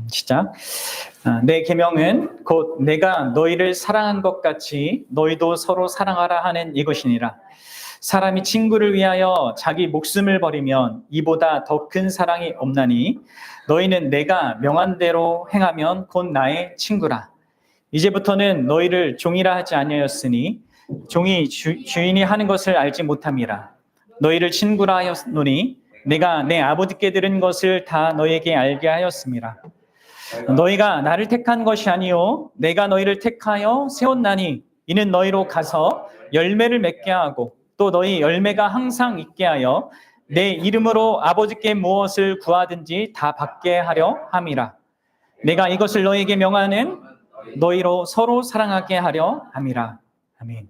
시작. 내 계명은 곧 내가 너희를 사랑한 것 같이 너희도 서로 사랑하라 하는 이것이니라. 사람이 친구를 위하여 자기 목숨을 버리면 이보다 더 큰 사랑이 없나니 너희는 내가 명한 대로 행하면 곧 나의 친구라. 이제부터는 너희를 종이라 하지 아니하였으니 종이 주인이 하는 것을 알지 못함이라. 너희를 친구라 하였노니 내가 내 아버지께 들은 것을 다 너희에게 알게 하였음이라. 너희가 나를 택한 것이 아니요 내가 너희를 택하여 세웠나니 이는 너희로 가서 열매를 맺게 하고 또 너희 열매가 항상 있게 하여 내 이름으로 아버지께 무엇을 구하든지 다 받게 하려 함이라. 내가 이것을 너희에게 명하는 너희로 서로 사랑하게 하려 함이라. 아멘.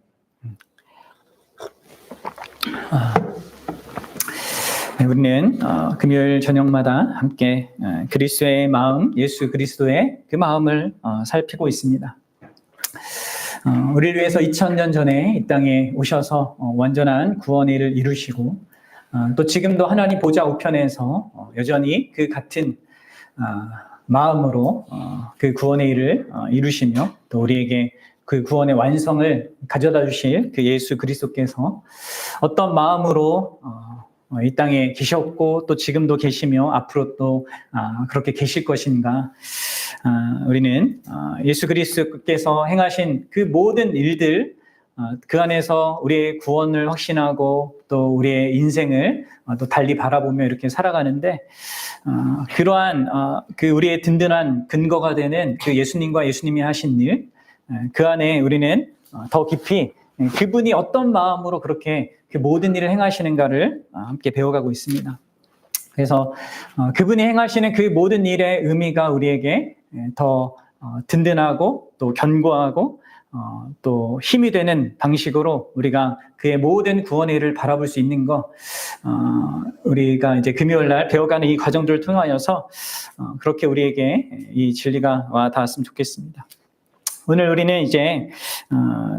우리는 금요일 저녁마다 함께 그리스도의 마음, 예수 그리스도의 그 마음을 살피고 있습니다. 우리를 위해서 2000년 전에 이 땅에 오셔서 완전한 구원의 일을 이루시고 또 지금도 하나님 보좌 우편에서 여전히 그 같은 마음으로 그 구원의 일을 이루시며 또 우리에게 그 구원의 완성을 가져다 주실 그 예수 그리스도께서 어떤 마음으로 이 땅에 계셨고 또 지금도 계시며 앞으로 또 그렇게 계실 것인가. 우리는 예수 그리스도께서 행하신 그 모든 일들 그 안에서 우리의 구원을 확신하고 또 우리의 인생을 또 달리 바라보며 이렇게 살아가는데 그러한 그 우리의 든든한 근거가 되는 그 예수님과 예수님이 하신 일, 그 안에 우리는 더 깊이 그분이 어떤 마음으로 그렇게 그 모든 일을 행하시는가를 함께 배워가고 있습니다. 그래서 그분이 행하시는 그 모든 일의 의미가 우리에게 더 든든하고 또 견고하고 또 힘이 되는 방식으로 우리가 그의 모든 구원의 일을 바라볼 수 있는 거, 우리가 이제 금요일 날 배워가는 이 과정들을 통하여서 그렇게 우리에게 이 진리가 와 닿았으면 좋겠습니다. 오늘 우리는 이제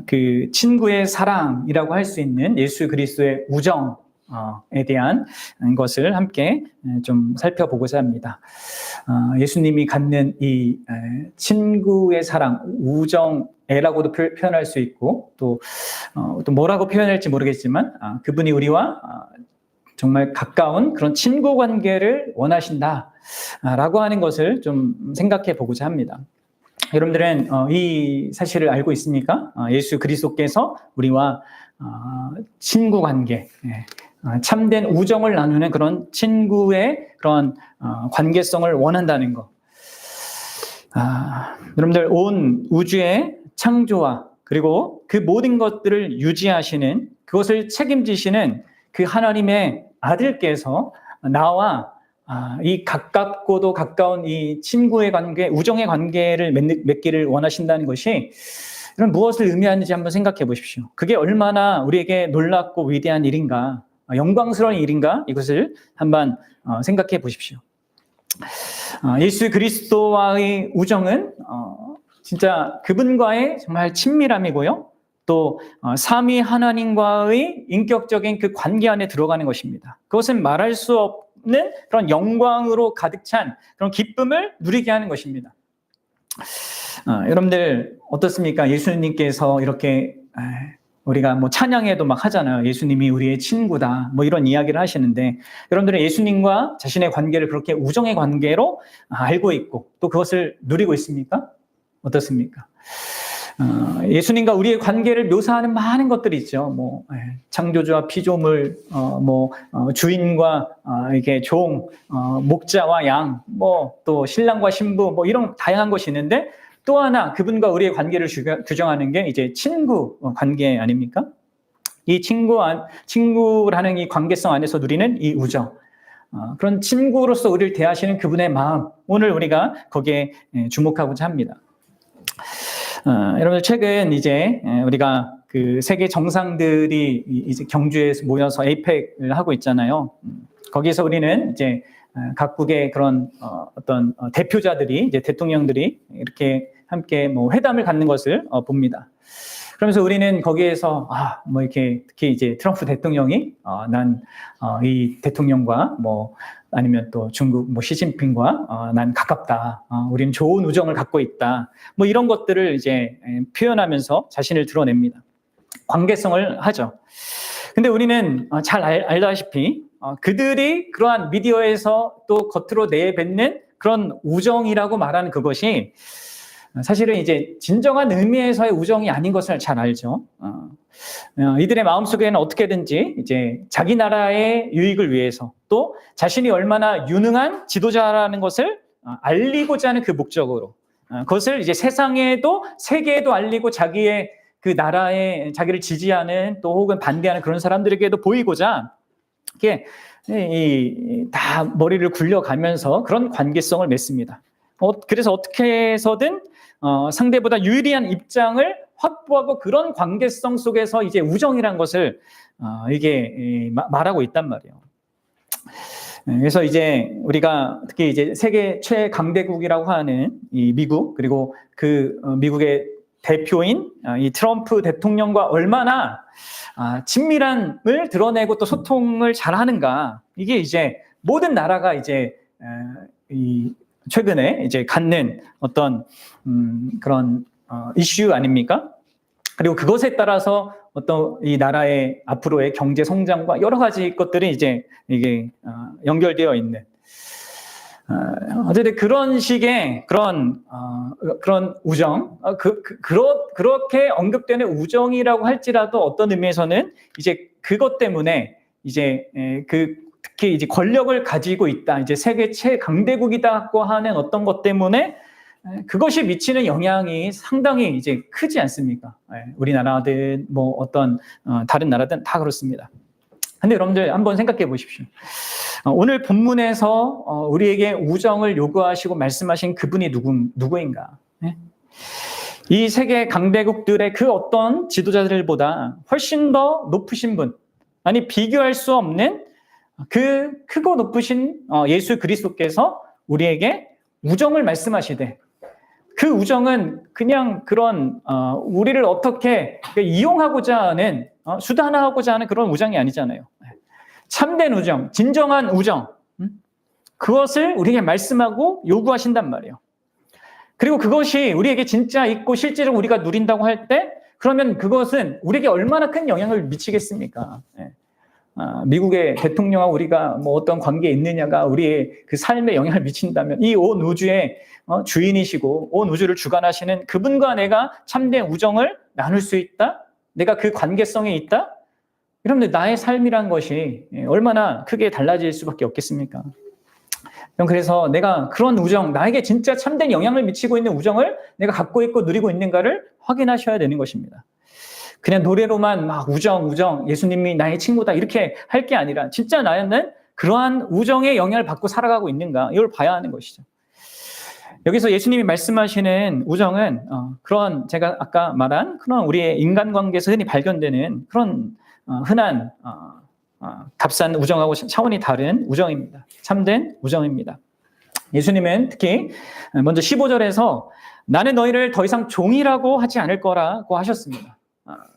그 친구의 사랑이라고 할 수 있는 예수 그리스도의 우정에 대한 것을 함께 좀 살펴보고자 합니다. 예수님이 갖는 이 친구의 사랑, 우정애라고도 표현할 수 있고 또 뭐라고 표현할지 모르겠지만 그분이 우리와 정말 가까운 그런 친구 관계를 원하신다라고 하는 것을 좀 생각해 보고자 합니다. 여러분들은 이 사실을 알고 있습니까? 예수 그리스도께서 우리와 친구 관계, 참된 우정을 나누는 그런 친구의 그런 관계성을 원한다는 것. 여러분들 온 우주의 창조와 그리고 그 모든 것들을 유지하시는 그것을 책임지시는 그 하나님의 아들께서 나와 이 가깝고도 가까운 이 친구의 관계, 우정의 관계를 맺기를 원하신다는 것이 그럼 무엇을 의미하는지 한번 생각해 보십시오. 그게 얼마나 우리에게 놀랍고 위대한 일인가, 영광스러운 일인가, 이것을 한번 생각해 보십시오. 예수 그리스도와의 우정은 진짜 그분과의 정말 친밀함이고요. 또 삼위 하나님과의 인격적인 그 관계 안에 들어가는 것입니다. 그것은 말할 수 없는 그런 영광으로 가득 찬 그런 기쁨을 누리게 하는 것입니다. 여러분들 어떻습니까? 예수님께서 이렇게 우리가 뭐 찬양에도 막 하잖아요. 예수님이 우리의 친구다. 뭐 이런 이야기를 하시는데 여러분들은 예수님과 자신의 관계를 그렇게 우정의 관계로 알고 있고 또 그것을 누리고 있습니까? 어떻습니까? 예수님과 우리의 관계를 묘사하는 많은 것들이 있죠. 뭐 창조주와 피조물, 주인과 이게 종, 목자와 양, 뭐 또 신랑과 신부, 뭐 이런 다양한 것이 있는데 또 하나 그분과 우리의 관계를 규정하는 게 이제 친구 관계 아닙니까? 이 친구라는 이 관계성 안에서 누리는 이 우정. 그런 친구로서 우리를 대하시는 그분의 마음. 오늘 우리가 거기에 주목하고자 합니다. 여러분들 최근 이제 우리가 그 세계 정상들이 이제 경주에서 모여서 에이펙을 하고 있잖아요. 거기서 우리는 이제 각국의 그런 어떤 대표자들이 이제 대통령들이 이렇게 함께 뭐 회담을 갖는 것을 봅니다. 그러면서 우리는 거기에서 뭐 이렇게 특히 이제 트럼프 대통령이 난 이 대통령과 뭐 아니면 또 중국 뭐 시진핑과 난 가깝다. 우리는 좋은 우정을 갖고 있다. 뭐 이런 것들을 이제 표현하면서 자신을 드러냅니다. 관계성을 하죠. 근데 우리는 잘 알다시피 그들이 그러한 미디어에서 또 겉으로 내뱉는 그런 우정이라고 말하는 그것이 사실은 이제 진정한 의미에서의 우정이 아닌 것을 잘 알죠. 이들의 마음속에는 어떻게든지 이제 자기 나라의 유익을 위해서 또 자신이 얼마나 유능한 지도자라는 것을 알리고자 하는 그 목적으로 그것을 이제 세상에도 세계에도 알리고 자기의 그 나라에 자기를 지지하는 또 혹은 반대하는 그런 사람들에게도 보이고자 이게 다 머리를 굴려가면서 그런 관계성을 맺습니다. 그래서 어떻게 해서든 상대보다 유리한 입장을 확보하고 그런 관계성 속에서 이제 우정이란 것을 이게 말하고 있단 말이에요. 그래서 이제 우리가 특히 이제 세계 최강대국이라고 하는 이 미국 그리고 그 미국의 대표인 이 트럼프 대통령과 얼마나 친밀함을 드러내고 또 소통을 잘하는가 이게 이제 모든 나라가 이제 이 최근에 이제 갖는 어떤 그런 이슈 아닙니까? 그리고 그것에 따라서 어떤 이 나라의 앞으로의 경제 성장과 여러 가지 것들이 이제 이게 연결되어 있는 어쨌든 그런 식의 그런 우정 그렇게 언급되는 우정이라고 할지라도 어떤 의미에서는 이제 그것 때문에 이제 특히 이제 권력을 가지고 있다, 이제 세계 최강대국이다고 하는 어떤 것 때문에 그것이 미치는 영향이 상당히 이제 크지 않습니까? 우리나라든 뭐 어떤 다른 나라든 다 그렇습니다. 근데 여러분들 한번 생각해 보십시오. 오늘 본문에서 우리에게 우정을 요구하시고 말씀하신 그분이 누구인가? 이 세계 강대국들의 그 어떤 지도자들보다 훨씬 더 높으신 분, 아니 비교할 수 없는 그 크고 높으신 예수 그리스도께서 우리에게 우정을 말씀하시되 그 우정은 그냥 그런 우리를 어떻게 이용하고자 하는 수단화하고자 하는 그런 우정이 아니잖아요. 참된 우정, 진정한 우정 그것을 우리에게 말씀하고 요구하신단 말이에요. 그리고 그것이 우리에게 진짜 있고 실제로 우리가 누린다고 할 때 그러면 그것은 우리에게 얼마나 큰 영향을 미치겠습니까? 미국의 대통령과 우리가 뭐 어떤 관계에 있느냐가 우리의 그 삶에 영향을 미친다면 이 온 우주의 주인이시고 온 우주를 주관하시는 그분과 내가 참된 우정을 나눌 수 있다? 내가 그 관계성에 있다? 여러분들 나의 삶이란 것이 얼마나 크게 달라질 수밖에 없겠습니까? 그래서 내가 그런 우정, 나에게 진짜 참된 영향을 미치고 있는 우정을 내가 갖고 있고 누리고 있는가를 확인하셔야 되는 것입니다. 그냥 노래로만 막 우정, 예수님이 나의 친구다 이렇게 할 게 아니라 진짜 나는 그러한 우정의 영향을 받고 살아가고 있는가 이걸 봐야 하는 것이죠. 여기서 예수님이 말씀하시는 우정은 그런 제가 아까 말한 그런 우리의 인간관계에서 흔히 발견되는 그런 흔한 값싼 우정하고 차원이 다른 우정입니다. 참된 우정입니다. 예수님은 특히 먼저 15절에서 나는 너희를 더 이상 종이라고 하지 않을 거라고 하셨습니다.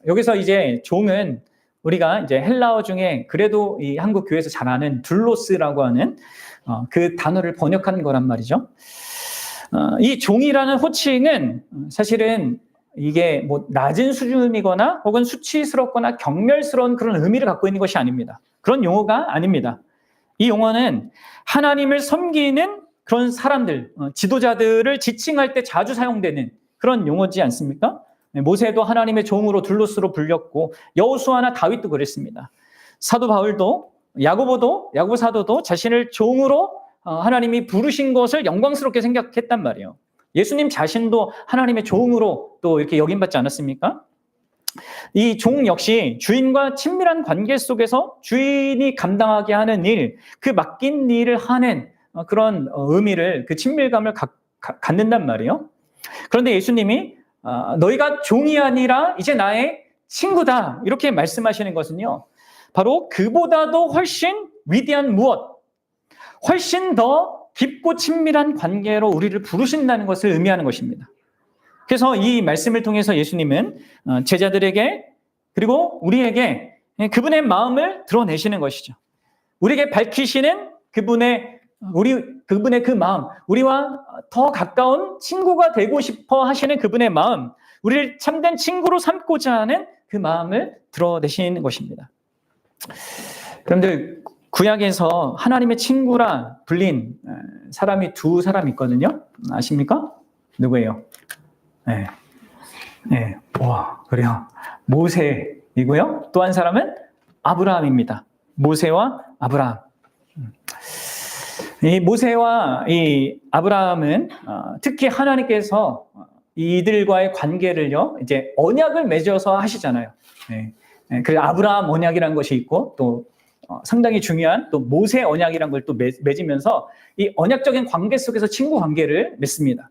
여기서 이제 종은 우리가 이제 헬라어 중에 그래도 이 한국 교회에서 잘 아는 둘로스라고 하는 그 단어를 번역한 거란 말이죠. 이 종이라는 호칭은 사실은 이게 뭐 낮은 수준이거나 혹은 수치스럽거나 경멸스러운 그런 의미를 갖고 있는 것이 아닙니다. 그런 용어가 아닙니다. 이 용어는 하나님을 섬기는 그런 사람들, 지도자들을 지칭할 때 자주 사용되는 그런 용어지 않습니까? 모세도 하나님의 종으로 둘로스로 불렸고 여호수아나 다윗도 그랬습니다. 사도 바울도 야고보 사도도 자신을 종으로 하나님이 부르신 것을 영광스럽게 생각했단 말이에요. 예수님 자신도 하나님의 종으로 또 이렇게 여김받지 않았습니까? 이 종 역시 주인과 친밀한 관계 속에서 주인이 감당하게 하는 일, 그 맡긴 일을 하는 그런 의미를, 그 친밀감을 갖는단 말이에요. 그런데 예수님이 너희가 종이 아니라 이제 나의 친구다 이렇게 말씀하시는 것은요, 바로 그보다도 훨씬 위대한 무엇, 훨씬 더 깊고 친밀한 관계로 우리를 부르신다는 것을 의미하는 것입니다. 그래서 이 말씀을 통해서 예수님은 제자들에게 그리고 우리에게 그분의 마음을 드러내시는 것이죠. 우리에게 밝히시는 그분의 그 마음, 우리와 더 가까운 친구가 되고 싶어 하시는 그분의 마음, 우리를 참된 친구로 삼고자 하는 그 마음을 드러내시는 것입니다. 여러분들, 구약에서 하나님의 친구라 불린 사람이 두 사람 있거든요. 아십니까? 누구예요? 네. 와, 그래요. 모세이고요. 또 한 사람은 아브라함입니다. 모세와 아브라함. 이 모세와 이 아브라함은 특히 하나님께서 이들과의 관계를요, 이제 언약을 맺어서 하시잖아요. 그래서 아브라함 언약이라는 것이 있고, 또 상당히 중요한 또 모세 언약이라는 걸 또 맺으면서 이 언약적인 관계 속에서 친구 관계를 맺습니다.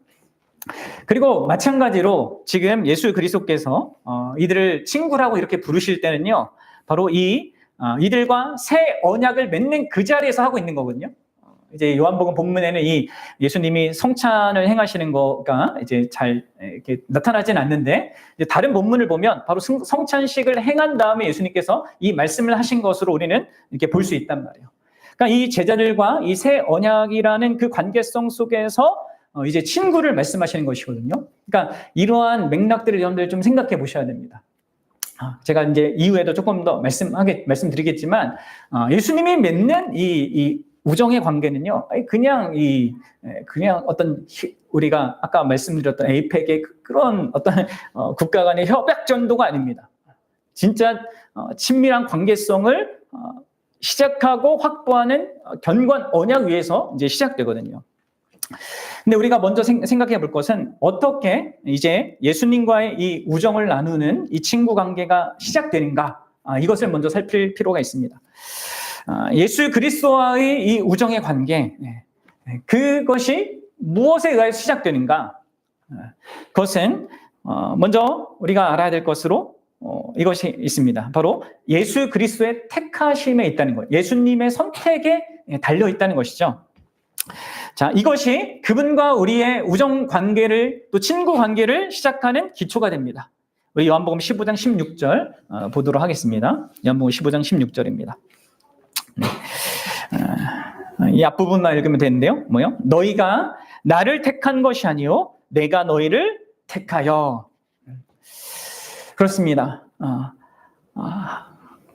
그리고 마찬가지로 지금 예수 그리스도께서 이들을 친구라고 이렇게 부르실 때는요, 바로 이들과 새 언약을 맺는 그 자리에서 하고 있는 거거든요. 이제 요한복음 본문에는 이 예수님이 성찬을 행하시는 거가 이제 잘 이렇게 나타나진 않는데, 이제 다른 본문을 보면 바로 성찬식을 행한 다음에 예수님께서 이 말씀을 하신 것으로 우리는 이렇게 볼 수 있단 말이에요. 그러니까 이 제자들과 이 새 언약이라는 그 관계성 속에서 이제 친구를 말씀하시는 것이거든요. 그러니까 이러한 맥락들을 여러분들 좀 생각해 보셔야 됩니다. 제가 이제 이후에도 조금 더 말씀드리겠지만, 예수님이 맺는 이 우정의 관계는요, 그냥 어떤 우리가 아까 말씀드렸던 에이펙의 그런 어떤 국가 간의 협약 정도가 아닙니다. 진짜 친밀한 관계성을 시작하고 확보하는 견고한 언약 위에서 이제 시작되거든요. 근데 우리가 먼저 생각해 볼 것은 어떻게 이제 예수님과의 이 우정을 나누는 이 친구 관계가 시작되는가, 이것을 먼저 살필 필요가 있습니다. 예수 그리스도와의 이 우정의 관계, 그것이 무엇에 의해 시작되는가? 그것은 먼저 우리가 알아야 될 것으로 이것이 있습니다. 바로 예수 그리스도의 택하심에 있다는 것, 예수님의 선택에 달려 있다는 것이죠. 자, 이것이 그분과 우리의 우정 관계를, 또 친구 관계를 시작하는 기초가 됩니다. 우리 요한복음 15장 16절 보도록 하겠습니다. 요한복음 15장 16절입니다. 이 앞부분만 읽으면 되는데요. 뭐요? 너희가 나를 택한 것이 아니요 내가 너희를 택하여. 그렇습니다.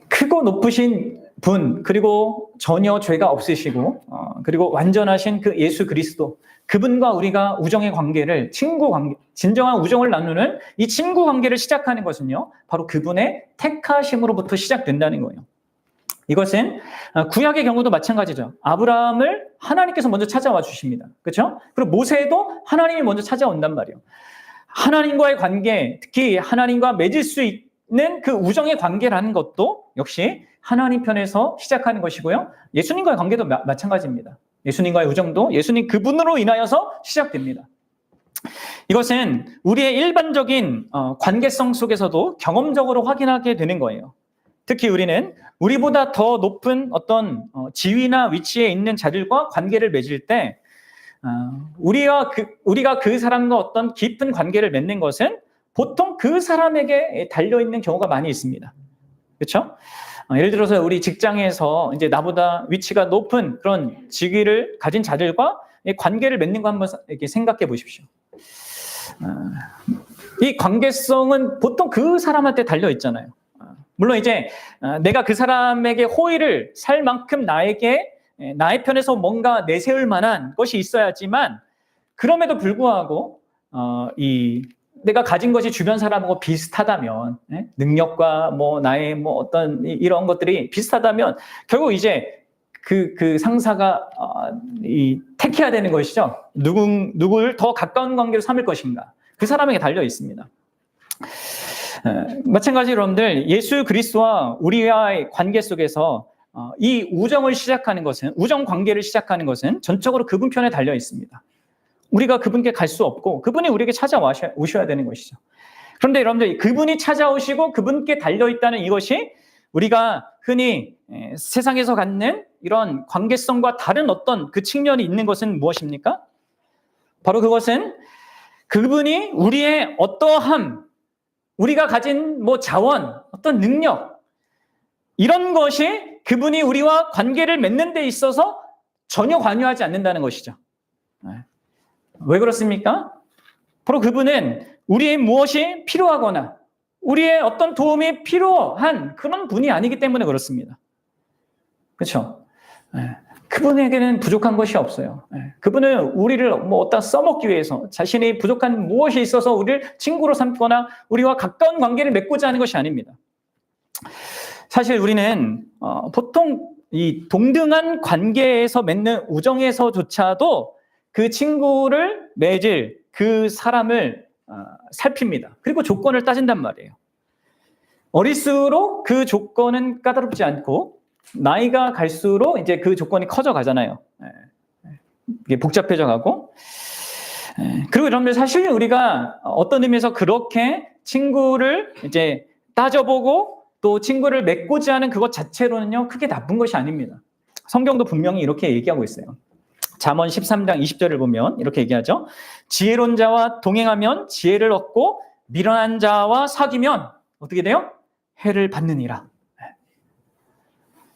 크고 높으신 분, 그리고 전혀 죄가 없으시고 그리고 완전하신 그 예수 그리스도, 그분과 우리가 우정의 관계를, 친구 관계, 진정한 우정을 나누는 이 친구 관계를 시작하는 것은요, 바로 그분의 택하심으로부터 시작된다는 거예요. 이것은 구약의 경우도 마찬가지죠. 아브라함을 하나님께서 먼저 찾아와 주십니다. 그렇죠? 그리고 모세도 하나님이 먼저 찾아온단 말이에요. 하나님과의 관계, 특히 하나님과 맺을 수 있는 그 우정의 관계라는 것도 역시 하나님 편에서 시작하는 것이고요. 예수님과의 관계도 마찬가지입니다. 예수님과의 우정도 예수님 그분으로 인하여서 시작됩니다. 이것은 우리의 일반적인 관계성 속에서도 경험적으로 확인하게 되는 거예요. 특히 우리는 우리보다 더 높은 어떤 지위나 위치에 있는 자들과 관계를 맺을 때, 우리가 그 사람과 어떤 깊은 관계를 맺는 것은 보통 그 사람에게 달려있는 경우가 많이 있습니다. 그렇죠? 예를 들어서 우리 직장에서 이제 나보다 위치가 높은 그런 직위를 가진 자들과 관계를 맺는 거 한번 이렇게 생각해 보십시오. 이 관계성은 보통 그 사람한테 달려있잖아요. 물론 이제 내가 그 사람에게 호의를 살 만큼 나의 편에서 뭔가 내세울 만한 것이 있어야지만, 그럼에도 불구하고 내가 가진 것이 주변 사람하고 비슷하다면, 능력과 뭐 나의 뭐 어떤 이런 것들이 비슷하다면 결국 이제 그 상사가 택해야 되는 것이죠. 누구를 더 가까운 관계로 삼을 것인가, 그 사람에게 달려 있습니다. 마찬가지로 여러분들, 예수 그리스도와 우리와의 관계 속에서 이 우정을 시작하는 것은, 우정 관계를 시작하는 것은 전적으로 그분 편에 달려 있습니다. 우리가 그분께 갈 수 없고 그분이 우리에게 찾아오셔야 되는 것이죠. 그런데 여러분들, 그분이 찾아오시고 그분께 달려있다는 이것이 우리가 흔히 세상에서 갖는 이런 관계성과 다른 어떤 그 측면이 있는 것은 무엇입니까? 바로 그것은 그분이 우리의 어떠함, 우리가 가진 뭐 자원, 어떤 능력, 이런 것이 그분이 우리와 관계를 맺는 데 있어서 전혀 관여하지 않는다는 것이죠. 왜 그렇습니까? 바로 그분은 우리의 무엇이 필요하거나 우리의 어떤 도움이 필요한 그런 분이 아니기 때문에 그렇습니다. 그렇죠? 그분에게는 부족한 것이 없어요. 그분은 우리를 어디다 써먹기 위해서 자신이 부족한 무엇이 있어서 우리를 친구로 삼거나 우리와 가까운 관계를 맺고자 하는 것이 아닙니다. 사실 우리는 보통 이 동등한 관계에서 맺는 우정에서조차도 그 친구를 맺을 그 사람을 살핍니다. 그리고 조건을 따진단 말이에요. 어릴수록 그 조건은 까다롭지 않고 나이가 갈수록 이제 그 조건이 커져 가잖아요. 이게 복잡해져 가고. 그리고 여러분들 사실 우리가 어떤 의미에서 그렇게 친구를 이제 따져보고 또 친구를 맺고자 하는 그것 자체로는요, 크게 나쁜 것이 아닙니다. 성경도 분명히 이렇게 얘기하고 있어요. 잠언 13장 20절을 보면 이렇게 얘기하죠. 지혜로운 자와 동행하면 지혜를 얻고 미련한 자와 사귀면 어떻게 돼요? 해를 받느니라.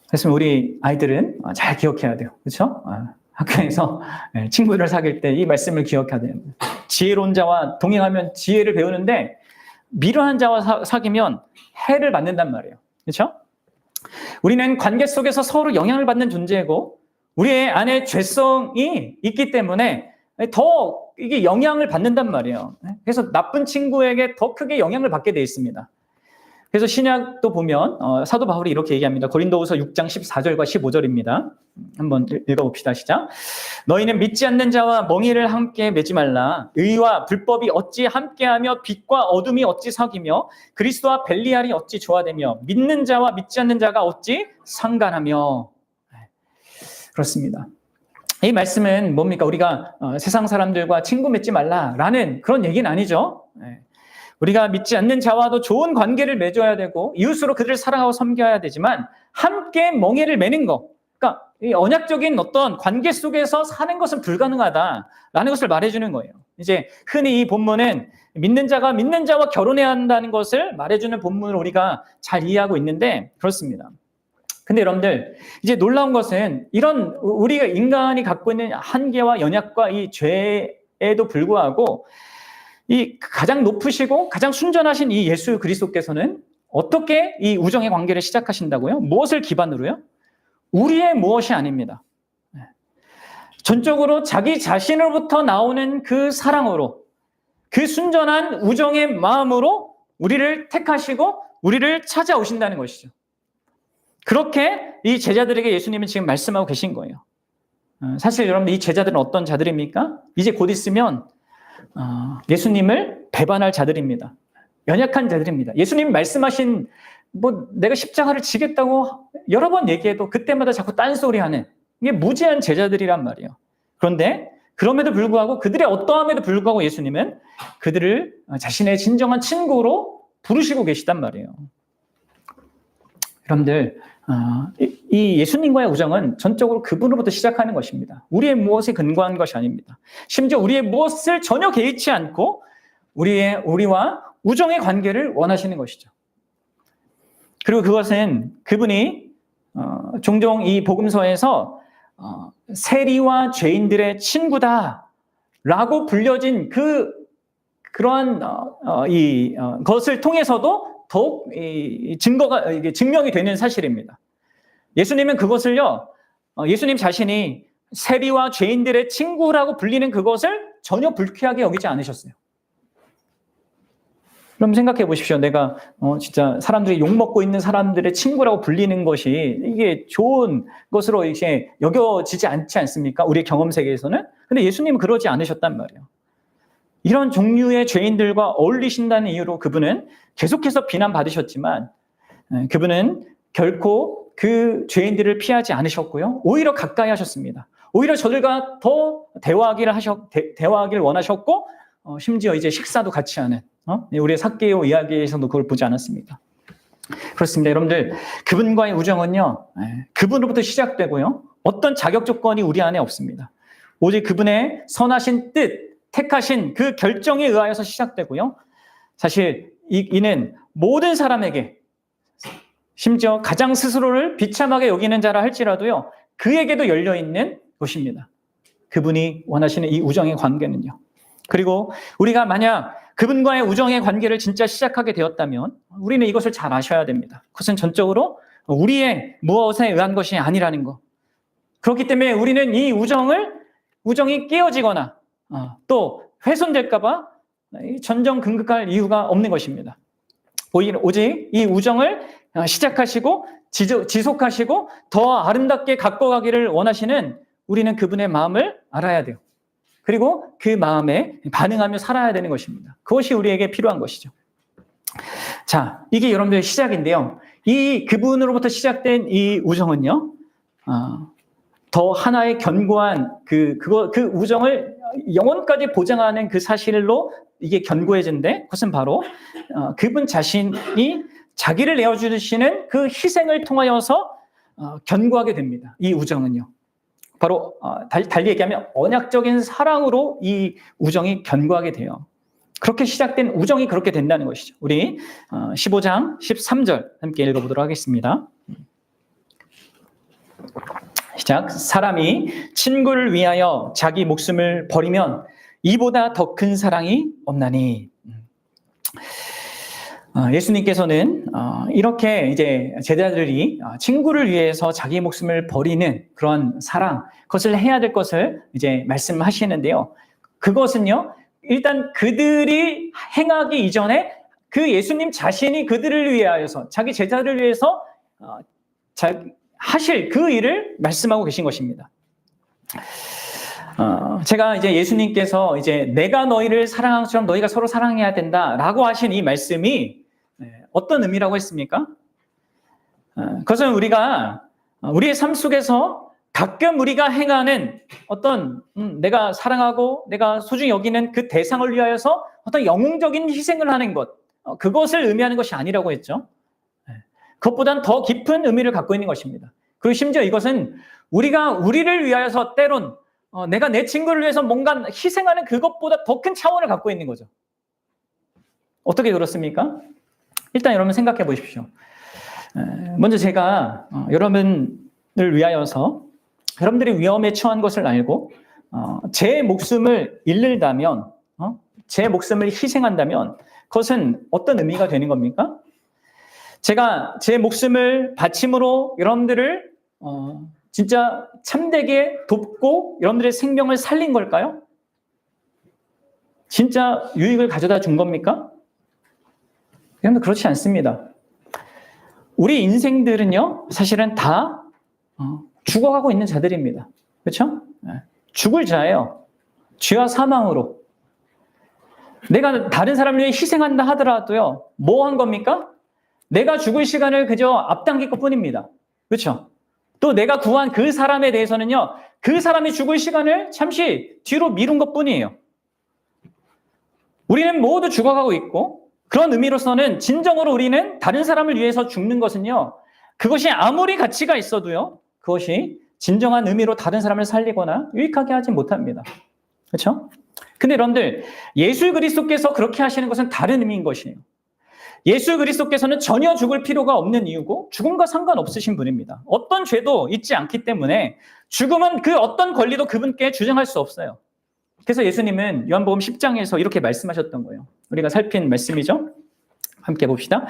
그래서 우리 아이들은 잘 기억해야 돼요. 그렇죠? 학교에서 친구를 사귈 때 이 말씀을 기억해야 됩니다. 지혜로운 자와 동행하면 지혜를 배우는데 미련한 자와 사귀면 해를 받는단 말이에요. 그렇죠? 우리는 관계 속에서 서로 영향을 받는 존재고 우리의 안에 죄성이 있기 때문에 더 이게 영향을 받는단 말이에요. 그래서 나쁜 친구에게 더 크게 영향을 받게 돼 있습니다. 그래서 신약도 보면 사도 바울이 이렇게 얘기합니다. 고린도후서 6장 14절과 15절입니다. 한번 읽어봅시다. 시작. 너희는 믿지 않는 자와 멍에를 함께 매지 말라. 의와 불법이 어찌 함께하며 빛과 어둠이 어찌 사귀며 그리스도와 벨리알이 어찌 조화되며 믿는 자와 믿지 않는 자가 어찌 상관하며. 그렇습니다. 이 말씀은 뭡니까? 우리가 세상 사람들과 친구 맺지 말라라는 그런 얘기는 아니죠. 우리가 믿지 않는 자와도 좋은 관계를 맺어야 되고 이웃으로 그들을 사랑하고 섬겨야 되지만 함께 멍에를 매는 것, 그러니까 이 언약적인 어떤 관계 속에서 사는 것은 불가능하다라는 것을 말해주는 거예요. 이제 흔히 이 본문은 믿는 자가 믿는 자와 결혼해야 한다는 것을 말해주는 본문을 우리가 잘 이해하고 있는데 그렇습니다. 근데 여러분들 이제 놀라운 것은 이런 우리가 인간이 갖고 있는 한계와 연약과 이 죄에도 불구하고 이 가장 높으시고 가장 순전하신 이 예수 그리스도께서는 어떻게 이 우정의 관계를 시작하신다고요? 무엇을 기반으로요? 우리의 무엇이 아닙니다. 전적으로 자기 자신으로부터 나오는 그 사랑으로 그 순전한 우정의 마음으로 우리를 택하시고 우리를 찾아오신다는 것이죠. 그렇게 이 제자들에게 예수님은 지금 말씀하고 계신 거예요. 사실 여러분 이 제자들은 어떤 자들입니까? 이제 곧 있으면 예수님을 배반할 자들입니다. 연약한 자들입니다. 예수님이 말씀하신 내가 십자가를 지겠다고 여러 번 얘기해도 그때마다 자꾸 딴소리하는 이게 무지한 제자들이란 말이에요. 그런데 그럼에도 불구하고 그들의 어떠함에도 불구하고 예수님은 그들을 자신의 진정한 친구로 부르시고 계시단 말이에요. 여러분들 이 예수님과의 우정은 전적으로 그분으로부터 시작하는 것입니다. 우리의 무엇에 근거한 것이 아닙니다. 심지어 우리의 무엇을 전혀 개의치 않고 우리와 우정의 관계를 원하시는 것이죠. 그리고 그것은 그분이 종종 이 복음서에서 세리와 죄인들의 친구다라고 불려진 그러한 것을 통해서도 더욱 증명이 되는 사실입니다. 예수님은 그것을요, 예수님 자신이 세리와 죄인들의 친구라고 불리는 그것을 전혀 불쾌하게 여기지 않으셨어요. 그럼 생각해 보십시오. 내가 진짜 사람들이 욕먹고 있는 사람들의 친구라고 불리는 것이 이게 좋은 것으로 이제 여겨지지 않지 않습니까? 우리의 경험 세계에서는. 근데 예수님은 그러지 않으셨단 말이에요. 이런 종류의 죄인들과 어울리신다는 이유로 그분은 계속해서 비난받으셨지만 그분은 결코 그 죄인들을 피하지 않으셨고요. 오히려 가까이 하셨습니다. 오히려 저들과 더 대화하기를 원하셨고 심지어 이제 식사도 같이 하는 우리의 삭개오 이야기에서도 그걸 보지 않았습니까? 그렇습니다. 여러분들 그분과의 우정은요. 그분으로부터 시작되고요. 어떤 자격 조건이 우리 안에 없습니다. 오직 그분의 선하신 뜻 택하신 그 결정에 의하여서 시작되고요. 사실 이는 모든 사람에게 심지어 가장 스스로를 비참하게 여기는 자라 할지라도요. 그에게도 열려있는 것입니다. 그분이 원하시는 이 우정의 관계는요. 그리고 우리가 만약 그분과의 우정의 관계를 진짜 시작하게 되었다면 우리는 이것을 잘 아셔야 됩니다. 그것은 전적으로 우리의 무엇에 의한 것이 아니라는 것. 그렇기 때문에 우리는 이 우정이 깨어지거나 또 훼손될까 봐 전전긍긍할 이유가 없는 것입니다. 오직 이 우정을 시작하시고 지속하시고 더 아름답게 가꿔가기를 원하시는 우리는 그분의 마음을 알아야 돼요. 그리고 그 마음에 반응하며 살아야 되는 것입니다. 그것이 우리에게 필요한 것이죠. 자, 이게 여러분들의 시작인데요. 이 그분으로부터 시작된 이 우정은요, 더 하나의 견고한 그 우정을 영원까지 보장하는 그 사실로 이게 견고해진데, 그것은 바로 그분 자신이 자기를 내어주시는 그 희생을 통하여서 견고하게 됩니다. 이 우정은요. 바로 달리 얘기하면 언약적인 사랑으로 이 우정이 견고하게 돼요. 그렇게 시작된 우정이 그렇게 된다는 것이죠. 우리 15장 13절 함께 읽어보도록 하겠습니다. 시작. 사람이 친구를 위하여 자기 목숨을 버리면 이보다 더 큰 사랑이 없나니. 예수님께서는 이렇게 이제 제자들이 친구를 위해서 자기 목숨을 버리는 그런 사랑, 그것을 해야 될 것을 이제 말씀하시는데요. 그것은요, 일단 그들이 행하기 이전에 그 예수님 자신이 그들을 위하여서 자기 제자를 위해서 하실 그 일을 말씀하고 계신 것입니다. 제가 이제 예수님께서 이제 내가 너희를 사랑한 것처럼 너희가 서로 사랑해야 된다라고 하신 이 말씀이 어떤 의미라고 했습니까? 그것은 우리가 우리의 삶 속에서 가끔 우리가 행하는 어떤 내가 사랑하고 내가 소중히 여기는 그 대상을 위하여서 어떤 영웅적인 희생을 하는 것, 그것을 의미하는 것이 아니라고 했죠. 그것보다는 더 깊은 의미를 갖고 있는 것입니다. 그리고 심지어 이것은 우리가 우리를 위하여서 때론 내가 내 친구를 위해서 뭔가 희생하는 그것보다 더 큰 차원을 갖고 있는 거죠. 어떻게 그렇습니까? 일단 여러분 생각해 보십시오. 먼저 제가 여러분을 위하여서 여러분들이 위험에 처한 것을 알고 제 목숨을 잃는다면, 제 목숨을 희생한다면 그것은 어떤 의미가 되는 겁니까? 제가 제 목숨을 바침으로 여러분들을 진짜 참되게 돕고 여러분들의 생명을 살린 걸까요? 진짜 유익을 가져다 준 겁니까? 여러분 그렇지 않습니다. 우리 인생들은요, 사실은 다 죽어가고 있는 자들입니다. 그렇죠? 죽을 자예요. 죄와 사망으로. 내가 다른 사람을 위해 희생한다 하더라도요, 뭐 한 겁니까? 내가 죽을 시간을 그저 앞당길 것뿐입니다. 그렇죠? 또 내가 구한 그 사람에 대해서는요, 그 사람이 죽을 시간을 잠시 뒤로 미룬 것뿐이에요. 우리는 모두 죽어가고 있고, 그런 의미로서는 진정으로 우리는 다른 사람을 위해서 죽는 것은요, 그것이 아무리 가치가 있어도요, 그것이 진정한 의미로 다른 사람을 살리거나 유익하게 하지 못합니다. 그렇죠? 근데 여러분들, 예수 그리스도께서 그렇게 하시는 것은 다른 의미인 것이에요. 예수 그리스도께서는 전혀 죽을 필요가 없는 이유고 죽음과 상관없으신 분입니다. 어떤 죄도 있지 않기 때문에 죽음은 그 어떤 권리도 그분께 주장할 수 없어요. 그래서 예수님은 요한복음 10장에서 이렇게 말씀하셨던 거예요. 우리가 살핀 말씀이죠. 함께 봅시다.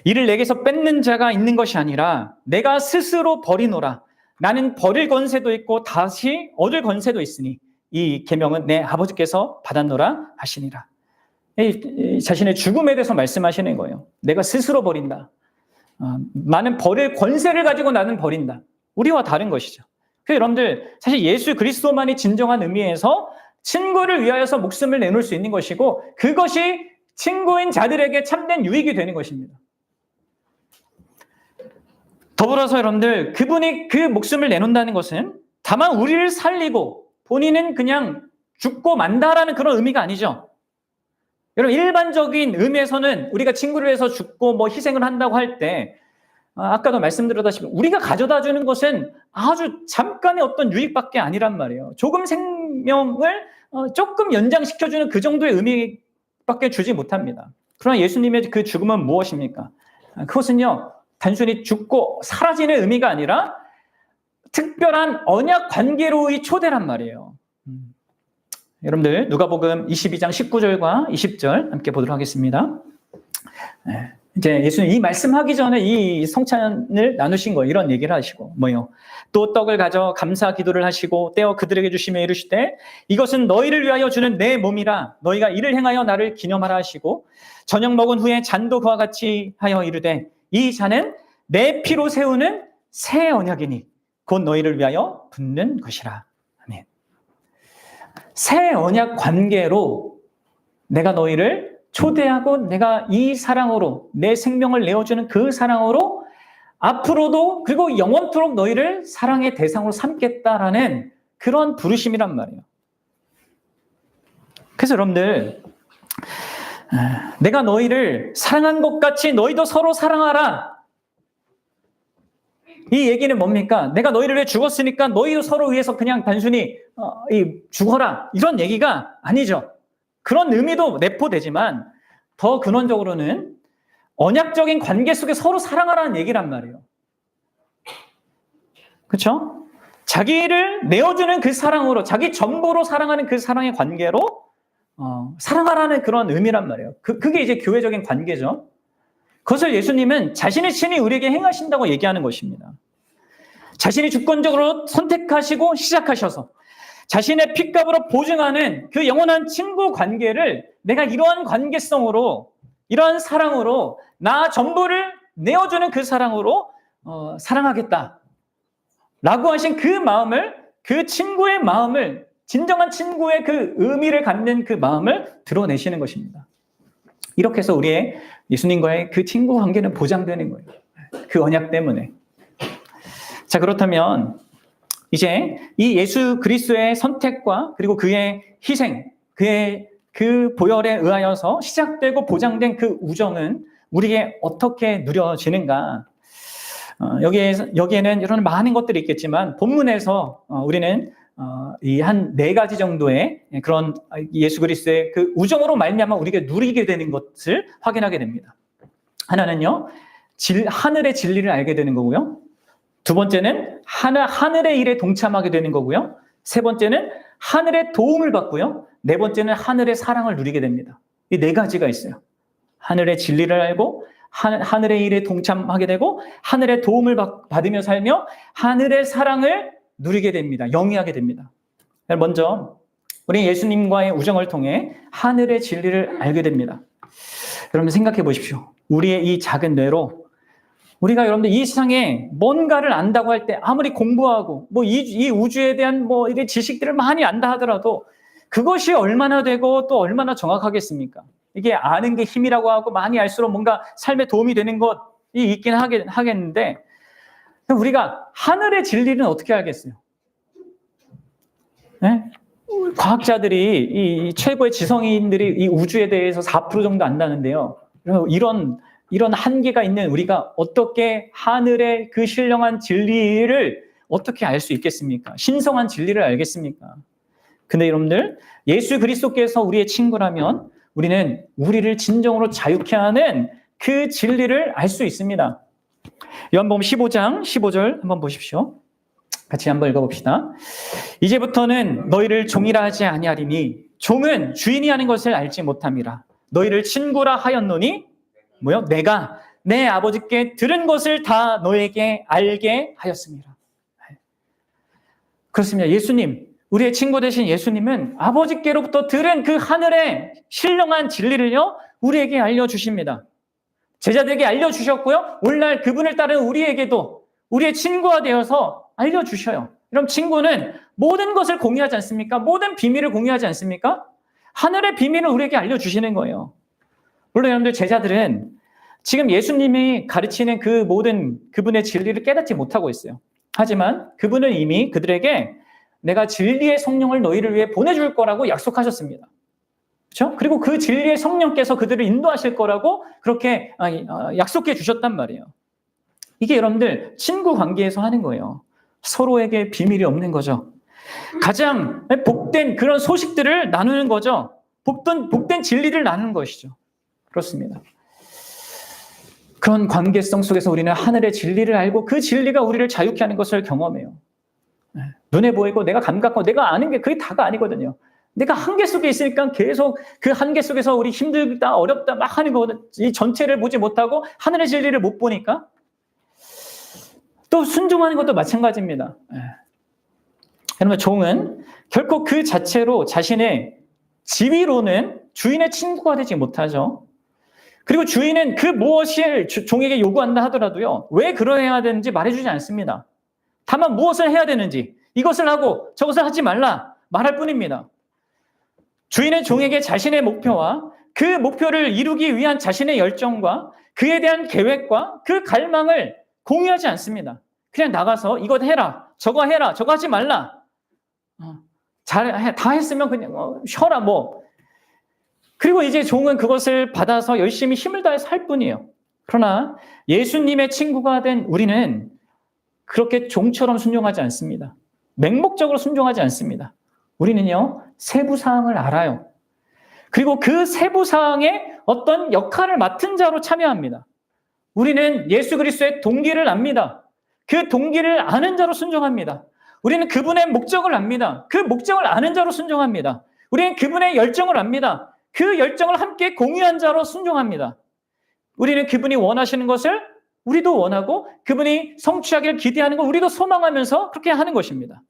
이를 내게서 뺏는 자가 있는 것이 아니라 내가 스스로 버리노라. 나는 버릴 권세도 있고 다시 얻을 권세도 있으니 이 계명은 내 아버지께서 받았노라 하시니라. 자신의 죽음에 대해서 말씀하시는 거예요. 내가 스스로 버린다. 나는 버릴 권세를 가지고 나는 버린다. 우리와 다른 것이죠. 그래서 여러분들 사실 예수 그리스도만이 진정한 의미에서 친구를 위하여서 목숨을 내놓을 수 있는 것이고 그것이 친구인 자들에게 참된 유익이 되는 것입니다. 더불어서 여러분들 그분이 그 목숨을 내놓는다는 것은 다만 우리를 살리고 본인은 그냥 죽고 만다라는 그런 의미가 아니죠. 여러분 일반적인 의미에서는 우리가 친구를 위해서 죽고 뭐 희생을 한다고 할 때 아까도 말씀드렸다시피 우리가 가져다 주는 것은 아주 잠깐의 어떤 유익밖에 아니란 말이에요. 조금 생명을 조금 연장시켜주는 그 정도의 의미밖에 주지 못합니다. 그러나 예수님의 그 죽음은 무엇입니까? 그것은요 단순히 죽고 사라지는 의미가 아니라 특별한 언약 관계로의 초대란 말이에요. 여러분들 누가복음 22장 19절과 20절 함께 보도록 하겠습니다. 이제 예수님 이 말씀하기 전에 이 성찬을 나누신 거예요. 이런 얘기를 하시고 뭐요? 또 떡을 가져 감사 기도를 하시고 떼어 그들에게 주시며 이르시되 이것은 너희를 위하여 주는 내 몸이라 너희가 이를 행하여 나를 기념하라 하시고 저녁 먹은 후에 잔도 그와 같이 하여 이르되 이 잔은 내 피로 세우는 새 언약이니 곧 너희를 위하여 붓는 것이라. 아멘. 새 언약 관계로 내가 너희를 초대하고 내가 이 사랑으로 내 생명을 내어주는 그 사랑으로 앞으로도 그리고 영원토록 너희를 사랑의 대상으로 삼겠다라는 그런 부르심이란 말이에요. 그래서 여러분들 내가 너희를 사랑한 것 같이 너희도 서로 사랑하라. 이 얘기는 뭡니까? 내가 너희를 위해 죽었으니까 너희도 서로 위해서 그냥 단순히 죽어라 이런 얘기가 아니죠. 그런 의미도 내포되지만 더 근원적으로는 언약적인 관계 속에 서로 사랑하라는 얘기란 말이에요. 그렇죠? 자기를 내어주는 그 사랑으로 자기 전부로 사랑하는 그 사랑의 관계로 사랑하라는 그런 의미란 말이에요. 그게 이제 교회적인 관계죠. 그것을 예수님은 자신의 친히 우리에게 행하신다고 얘기하는 것입니다. 자신이 주권적으로 선택하시고 시작하셔서 자신의 핏값으로 보증하는 그 영원한 친구 관계를 내가 이러한 관계성으로 이러한 사랑으로 나 전부를 내어주는 그 사랑으로 사랑하겠다 라고 하신 그 마음을 그 친구의 마음을 진정한 친구의 그 의미를 갖는 그 마음을 드러내시는 것입니다. 이렇게 해서 우리의 예수님과의 그 친구 관계는 보장되는 거예요. 그 언약 때문에. 자, 그렇다면 이제 이 예수 그리스도의 선택과 그리고 그의 희생, 그의 그 보혈에 의하여서 시작되고 보장된 그 우정은 우리에게 어떻게 누려지는가? 여기에는 이런 많은 것들이 있겠지만 본문에서 우리는 이 한 4가지 정도의 그런 예수 그리스도의 그 우정으로 말미암아 우리가 누리게 되는 것을 확인하게 됩니다. 하나는요, 하늘의 진리를 알게 되는 거고요. 두 번째는 하늘의 일에 동참하게 되는 거고요. 세 번째는 하늘의 도움을 받고요. 네 번째는 하늘의 사랑을 누리게 됩니다. 이 4가지가 있어요. 하늘의 진리를 알고 하늘의 일에 동참하게 되고 하늘의 도움을 받으며 살며 하늘의 사랑을 누리게 됩니다. 영위하게 됩니다. 먼저 우리 예수님과의 우정을 통해 하늘의 진리를 알게 됩니다. 여러분 생각해 보십시오. 우리의 이 작은 뇌로 우리가 여러분들 이 세상에 뭔가를 안다고 할 때 아무리 공부하고 이 우주에 대한 이런 지식들을 많이 안다 하더라도 그것이 얼마나 되고 또 얼마나 정확하겠습니까? 이게 아는 게 힘이라고 하고 많이 알수록 뭔가 삶에 도움이 되는 것이 있긴 하겠는데 우리가 하늘의 진리는 어떻게 알겠어요? 네? 과학자들이 이 최고의 지성인들이 이 우주에 대해서 4% 정도 안다는데요. 이런 한계가 있는 우리가 어떻게 하늘의 그 신령한 진리를 어떻게 알 수 있겠습니까? 신성한 진리를 알겠습니까? 근데 여러분들 예수 그리스도께서 우리의 친구라면 우리는 우리를 진정으로 자유케 하는 그 진리를 알 수 있습니다. 요한복음 15장 15절 한번 보십시오. 같이 한번 읽어봅시다. 이제부터는 너희를 종이라 하지 아니하리니 종은 주인이 하는 것을 알지 못함이라. 너희를 친구라 하였노니 내가 내 아버지께 들은 것을 다 너에게 알게 하였습니다. 그렇습니다. 예수님, 우리의 친구 되신 예수님은 아버지께로부터 들은 그 하늘의 신령한 진리를요 우리에게 알려주십니다. 제자들에게 알려주셨고요. 오늘날 그분을 따르는 우리에게도 우리의 친구가 되어서 알려주셔요. 그럼 친구는 모든 것을 공유하지 않습니까? 모든 비밀을 공유하지 않습니까? 하늘의 비밀을 우리에게 알려주시는 거예요. 물론 여러분들 제자들은 지금 예수님이 가르치는 그 모든 그분의 진리를 깨닫지 못하고 있어요. 하지만 그분은 이미 그들에게 내가 진리의 성령을 너희를 위해 보내줄 거라고 약속하셨습니다. 그렇죠? 그리고 그 진리의 성령께서 그들을 인도하실 거라고 그렇게 약속해 주셨단 말이에요. 이게 여러분들 친구 관계에서 하는 거예요. 서로에게 비밀이 없는 거죠. 가장 복된 그런 소식들을 나누는 거죠. 복된 진리를 나누는 것이죠. 그렇습니다. 그런 관계성 속에서 우리는 하늘의 진리를 알고 그 진리가 우리를 자유케 하는 것을 경험해요. 눈에 보이고 내가 감각하고 내가 아는 게 그게 다가 아니거든요. 내가 한계 속에 있으니까 계속 그 한계 속에서 우리 힘들다, 어렵다 막 하는 거거든. 이 전체를 보지 못하고 하늘의 진리를 못 보니까 또 순종하는 것도 마찬가지입니다. 여러분, 종은 결코 그 자체로 자신의 지위로는 주인의 친구가 되지 못하죠. 그리고 주인은 그 무엇을 종에게 요구한다 하더라도요, 왜 그러해야 되는지 말해주지 않습니다. 다만 무엇을 해야 되는지, 이것을 하고 저것을 하지 말라 말할 뿐입니다. 주인은 종에게 자신의 목표와 그 목표를 이루기 위한 자신의 열정과 그에 대한 계획과 그 갈망을 공유하지 않습니다. 그냥 나가서 이것 해라, 저거 하지 말라. 다 했으면 그냥 쉬어라 뭐. 그리고 이제 종은 그것을 받아서 열심히 힘을 다해서 할 뿐이에요. 그러나 예수님의 친구가 된 우리는 그렇게 종처럼 순종하지 않습니다. 맹목적으로 순종하지 않습니다. 우리는요, 세부 사항을 알아요. 그리고 그 세부 사항에 어떤 역할을 맡은 자로 참여합니다. 우리는 예수 그리스도의 동기를 압니다. 그 동기를 아는 자로 순종합니다. 우리는 그분의 목적을 압니다. 그 목적을 아는 자로 순종합니다. 우리는 그분의 열정을 압니다. 그 열정을 함께 공유한 자로 순종합니다. 우리는 그분이 원하시는 것을 우리도 원하고 그분이 성취하기를 기대하는 걸 우리도 소망하면서 그렇게 하는 것입니다.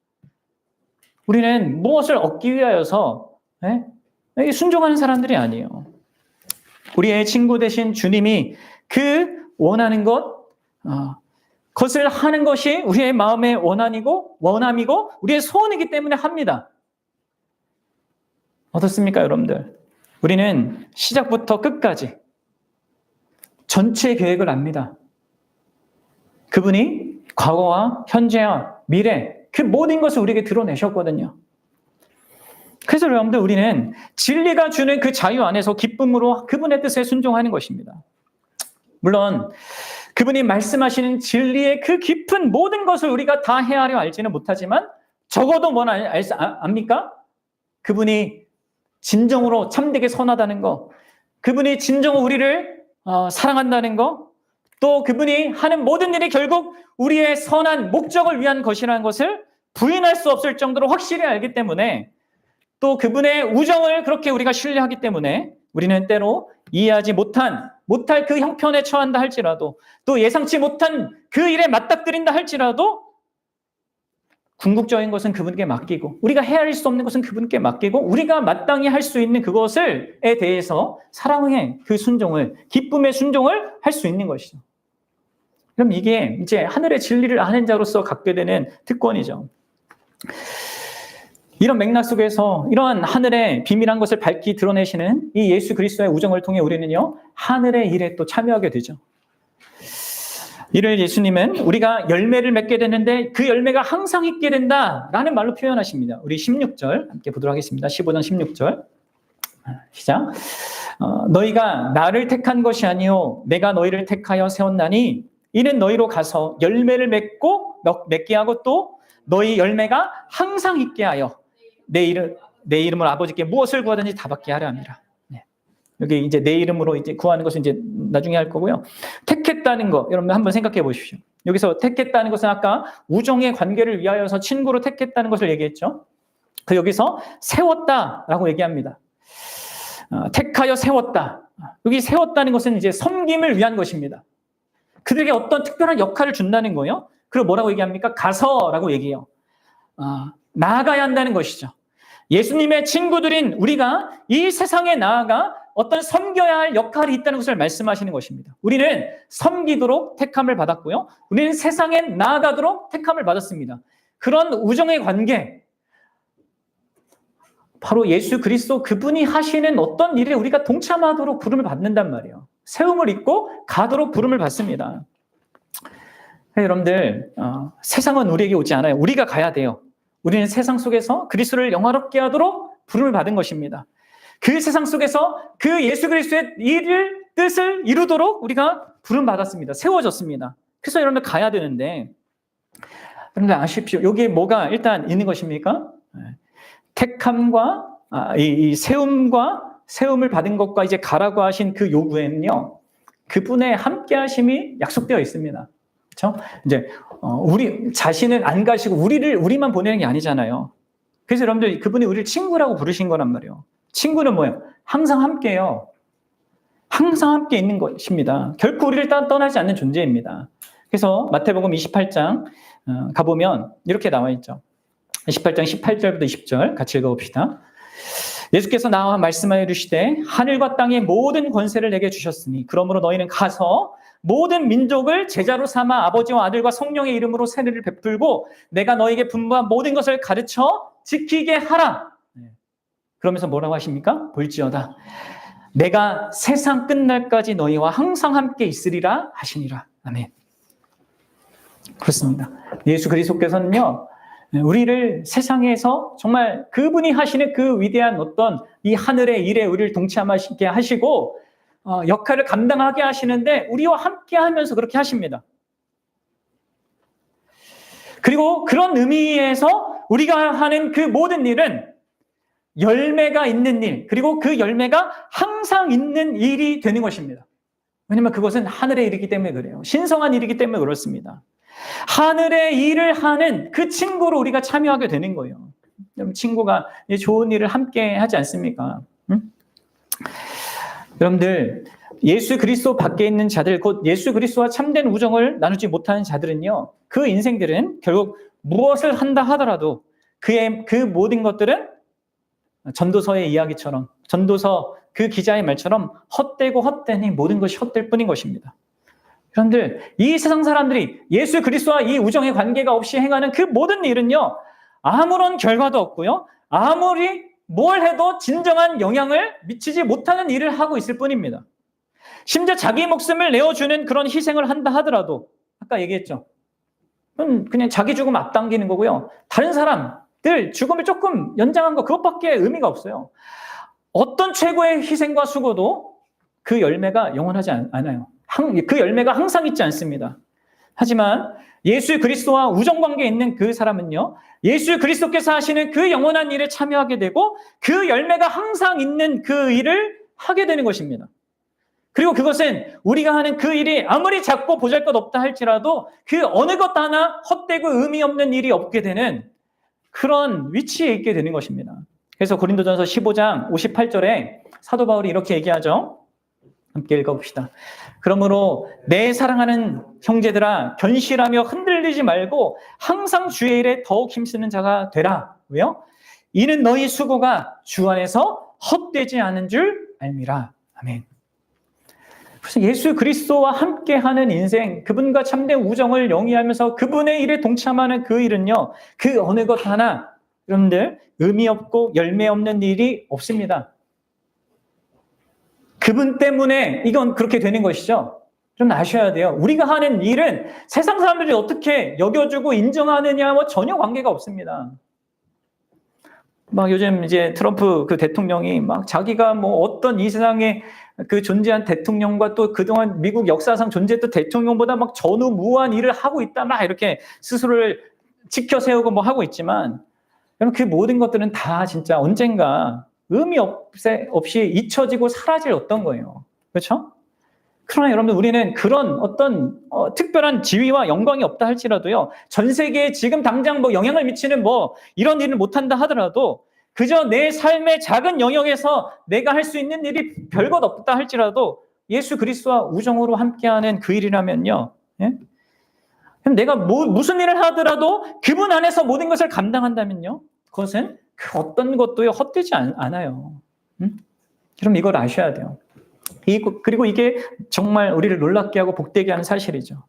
우리는 무엇을 얻기 위하여서 순종하는 사람들이 아니에요. 우리의 친구 되신 주님이 그 원하는 그것을 하는 것이 우리의 마음의 원함이고 우리의 소원이기 때문에 합니다. 어떻습니까, 여러분들? 우리는 시작부터 끝까지 전체 계획을 압니다. 그분이 과거와 현재와 미래 그 모든 것을 우리에게 드러내셨거든요. 그래서 여러분들, 우리는 진리가 주는 그 자유 안에서 기쁨으로 그분의 뜻에 순종하는 것입니다. 물론 그분이 말씀하시는 진리의 그 깊은 모든 것을 우리가 다 헤아려 알지는 못하지만 적어도 압니까? 그분이 진정으로 참되게 선하다는 거, 그분이 진정으로 우리를 사랑한다는 거, 또 그분이 하는 모든 일이 결국 우리의 선한 목적을 위한 것이라는 것을 부인할 수 없을 정도로 확실히 알기 때문에, 또 그분의 우정을 그렇게 우리가 신뢰하기 때문에 우리는 때로 이해하지 못할 그 형편에 처한다 할지라도, 또 예상치 못한 그 일에 맞닥뜨린다 할지라도 궁극적인 것은 그분께 맡기고, 우리가 헤아릴 수 없는 것은 그분께 맡기고, 우리가 마땅히 할 수 있는 그것에 대해서 사랑의 그 순종을, 기쁨의 순종을 할 수 있는 것이죠. 그럼 이게 이제 하늘의 진리를 아는 자로서 갖게 되는 특권이죠. 이런 맥락 속에서 이러한 하늘의 비밀한 것을 밝히 드러내시는 이 예수 그리스도의 우정을 통해 우리는요, 하늘의 일에 또 참여하게 되죠. 이를 예수님은 우리가 열매를 맺게 되는데 그 열매가 항상 있게 된다라는 말로 표현하십니다. 우리 16절 함께 보도록 하겠습니다. 15장 16절 시작. 너희가 나를 택한 것이 아니요 내가 너희를 택하여 세웠나니 이는 너희로 가서 열매를 맺게 하고 또 너희 열매가 항상 있게 하여 내 이름으로 아버지께 무엇을 구하든지 다 받게 하려 함이라. 여기 이제 내 이름으로 이제 구하는 것은 이제 나중에 할 거고요. 택했다는 거, 여러분 한번 생각해 보십시오. 여기서 택했다는 것은 아까 우정의 관계를 위하여서 친구로 택했다는 것을 얘기했죠. 그 여기서 세웠다라고 얘기합니다. 택하여 세웠다. 여기 세웠다는 것은 이제 섬김을 위한 것입니다. 그들에게 어떤 특별한 역할을 준다는 거예요. 그리고 뭐라고 얘기합니까? 가서라고 얘기해요. 나아가야 한다는 것이죠. 예수님의 친구들인 우리가 이 세상에 나아가 어떤 섬겨야 할 역할이 있다는 것을 말씀하시는 것입니다. 우리는 섬기도록 택함을 받았고요. 우리는 세상에 나아가도록 택함을 받았습니다. 그런 우정의 관계, 바로 예수 그리스도 그분이 하시는 어떤 일에 우리가 동참하도록 부름을 받는단 말이에요. 세움을 입고 가도록 부름을 받습니다. 여러분들, 세상은 우리에게 오지 않아요. 우리가 가야 돼요. 우리는 세상 속에서 그리스도를 영화롭게 하도록 부름을 받은 것입니다. 그 세상 속에서 그 예수 그리스도의 뜻을 이루도록 우리가 부름받았습니다. 세워졌습니다. 그래서 여러분들 가야 되는데, 여러분들 아십시오. 여기에 뭐가 일단 있는 것입니까? 택함과 이 세움을 받은 것과 이제 가라고 하신 그 요구에는요, 그분의 함께 하심이 약속되어 있습니다. 그렇죠? 이제 우리 자신은 안 가시고 우리만 보내는 게 아니잖아요. 그래서 여러분들 그분이 우리를 친구라고 부르신 거란 말이에요. 친구는 뭐예요? 항상 함께요. 항상 함께 있는 것입니다. 결코 우리를 떠나지 않는 존재입니다. 그래서 마태복음 28장 가보면 이렇게 나와 있죠. 28장 18절부터 20절 같이 읽어봅시다. 예수께서 나와 말씀하여 이르시되 하늘과 땅의 모든 권세를 내게 주셨으니 그러므로 너희는 가서 모든 민족을 제자로 삼아 아버지와 아들과 성령의 이름으로 세례를 베풀고 내가 너희에게 분부한 모든 것을 가르쳐 지키게 하라. 그러면서 뭐라고 하십니까? 볼지어다 내가 세상 끝날까지 너희와 항상 함께 있으리라 하시니라. 아멘. 그렇습니다. 예수 그리스도께서는요, 우리를 세상에서 정말 그분이 하시는 그 위대한 어떤 이 하늘의 일에 우리를 동참하시게 하시고 역할을 감당하게 하시는데 우리와 함께 하면서 그렇게 하십니다. 그리고 그런 의미에서 우리가 하는 그 모든 일은 열매가 있는 일, 그리고 그 열매가 항상 있는 일이 되는 것입니다. 왜냐하면 그것은 하늘의 일이기 때문에 그래요. 신성한 일이기 때문에 그렇습니다. 하늘의 일을 하는 그 친구로 우리가 참여하게 되는 거예요. 친구가 좋은 일을 함께 하지 않습니까? 응? 여러분들, 예수 그리스도 밖에 있는 자들, 곧 예수 그리스도와 참된 우정을 나누지 못하는 자들은요, 그 인생들은 결국 무엇을 한다 하더라도 그 모든 것들은 전도서의 이야기처럼, 전도서 그 기자의 말처럼 헛되고 헛되니 모든 것이 헛될 뿐인 것입니다. 여러분들, 이 세상 사람들이 예수 그리스도와 이 우정의 관계가 없이 행하는 그 모든 일은요, 아무런 결과도 없고요, 아무리 뭘 해도 진정한 영향을 미치지 못하는 일을 하고 있을 뿐입니다. 심지어 자기 목숨을 내어주는 그런 희생을 한다 하더라도, 아까 얘기했죠. 그냥 자기 죽음 앞당기는 거고요. 다른 사람들 죽음을 조금 연장한 거, 그것밖에 의미가 없어요. 어떤 최고의 희생과 수고도 그 열매가 영원하지 않아요. 그 열매가 항상 있지 않습니다. 하지만 예수 그리스도와 우정관계에 있는 그 사람은요, 예수 그리스도께서 하시는 그 영원한 일에 참여하게 되고 그 열매가 항상 있는 그 일을 하게 되는 것입니다. 그리고 그것은 우리가 하는 그 일이 아무리 작고 보잘것없다 할지라도 그 어느 것 하나 헛되고 의미 없는 일이 없게 되는 그런 위치에 있게 되는 것입니다. 그래서 고린도전서 15장 58절에 사도 바울이 이렇게 얘기하죠. 함께 읽어봅시다. 그러므로 내 사랑하는 형제들아, 견실하며 흔들리지 말고 항상 주의 일에 더욱 힘쓰는 자가 되라. 왜요? 이는 너희 수고가 주 안에서 헛되지 않은 줄 알미라. 아멘. 그래서 예수 그리스도와 함께하는 인생, 그분과 참된 우정을 영위하면서 그분의 일에 동참하는 그 일은요, 그 어느 것 하나 여러분들 의미 없고 열매 없는 일이 없습니다. 그분 때문에 이건 그렇게 되는 것이죠. 좀 아셔야 돼요. 우리가 하는 일은 세상 사람들이 어떻게 여겨주고 인정하느냐와 전혀 관계가 없습니다. 막 요즘 이제 트럼프 그 대통령이 막 자기가 뭐 어떤 이 세상에 그 존재한 대통령과 또 그동안 미국 역사상 존재했던 대통령보다 막 전후무한 일을 하고 있다 막 이렇게 스스로를 지켜 세우고 뭐 하고 있지만 여러분 그 모든 것들은 다 진짜 언젠가 의미 없이 잊혀지고 사라질 어떤 거예요. 그렇죠? 그러나 여러분들 우리는 그런 어떤 특별한 지위와 영광이 없다 할지라도요. 전 세계에 지금 당장 뭐 영향을 미치는 뭐 이런 일을 못한다 하더라도 그저 내 삶의 작은 영역에서 내가 할 수 있는 일이 별것 없다 할지라도 예수 그리스도와 우정으로 함께하는 그 일이라면요. 예? 내가 무슨 일을 하더라도 그분 안에서 모든 것을 감당한다면요. 그것은 그 어떤 것도요 헛되지 않아요. 그럼 이걸 아셔야 돼요. 그리고 이게 정말 우리를 놀랍게 하고 복되게 하는 사실이죠.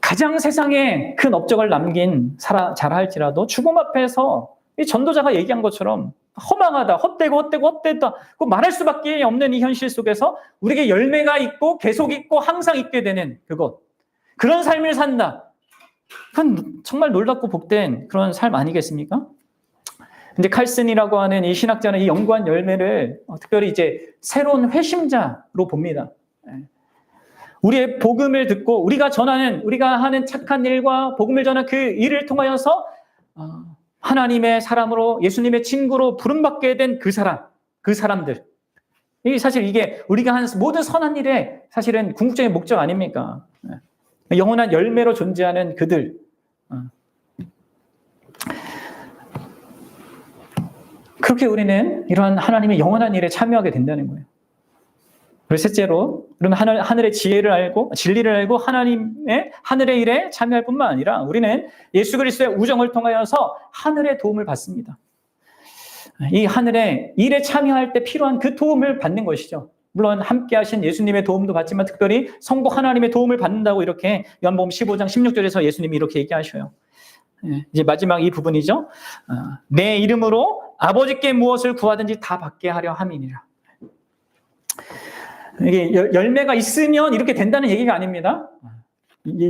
가장 세상에 큰 업적을 남긴 자라 할지라도 죽음 앞에서 이 전도자가 얘기한 것처럼 허망하다, 헛되다 그 말할 수밖에 없는 이 현실 속에서 우리에게 열매가 있고 계속 있고 항상 있게 되는 그런 삶을 산다. 그건 정말 놀랍고 복된 그런 삶 아니겠습니까? 근데 칼슨이라고 하는 이 신학자는 이 연구한 열매를 특별히 이제 새로운 회심자로 봅니다. 우리의 복음을 듣고 우리가 하는 착한 일과 복음을 전한 그 일을 통하여서 하나님의 사람으로 예수님의 친구로 부름받게 된 그 사람들. 사실 이게 우리가 하는 모든 선한 일의 사실은 궁극적인 목적 아닙니까? 영원한 열매로 존재하는 그들. 그렇게 우리는 이러한 하나님의 영원한 일에 참여하게 된다는 거예요. 그리고 셋째로, 그러면 하늘의 지혜를 알고, 진리를 알고 하나님의 하늘의 일에 참여할 뿐만 아니라 우리는 예수 그리스도의 우정을 통하여서 하늘의 도움을 받습니다. 이 하늘의 일에 참여할 때 필요한 그 도움을 받는 것이죠. 물론 함께 하신 예수님의 도움도 받지만 특별히 성부 하나님의 도움을 받는다고 이렇게 요한복음 15장 16절에서 예수님이 이렇게 얘기하셔요. 이제 마지막 이 부분이죠. 내 이름으로 아버지께 무엇을 구하든지 다 받게 하려 함이니라. 이게 열매가 있으면 이렇게 된다는 얘기가 아닙니다.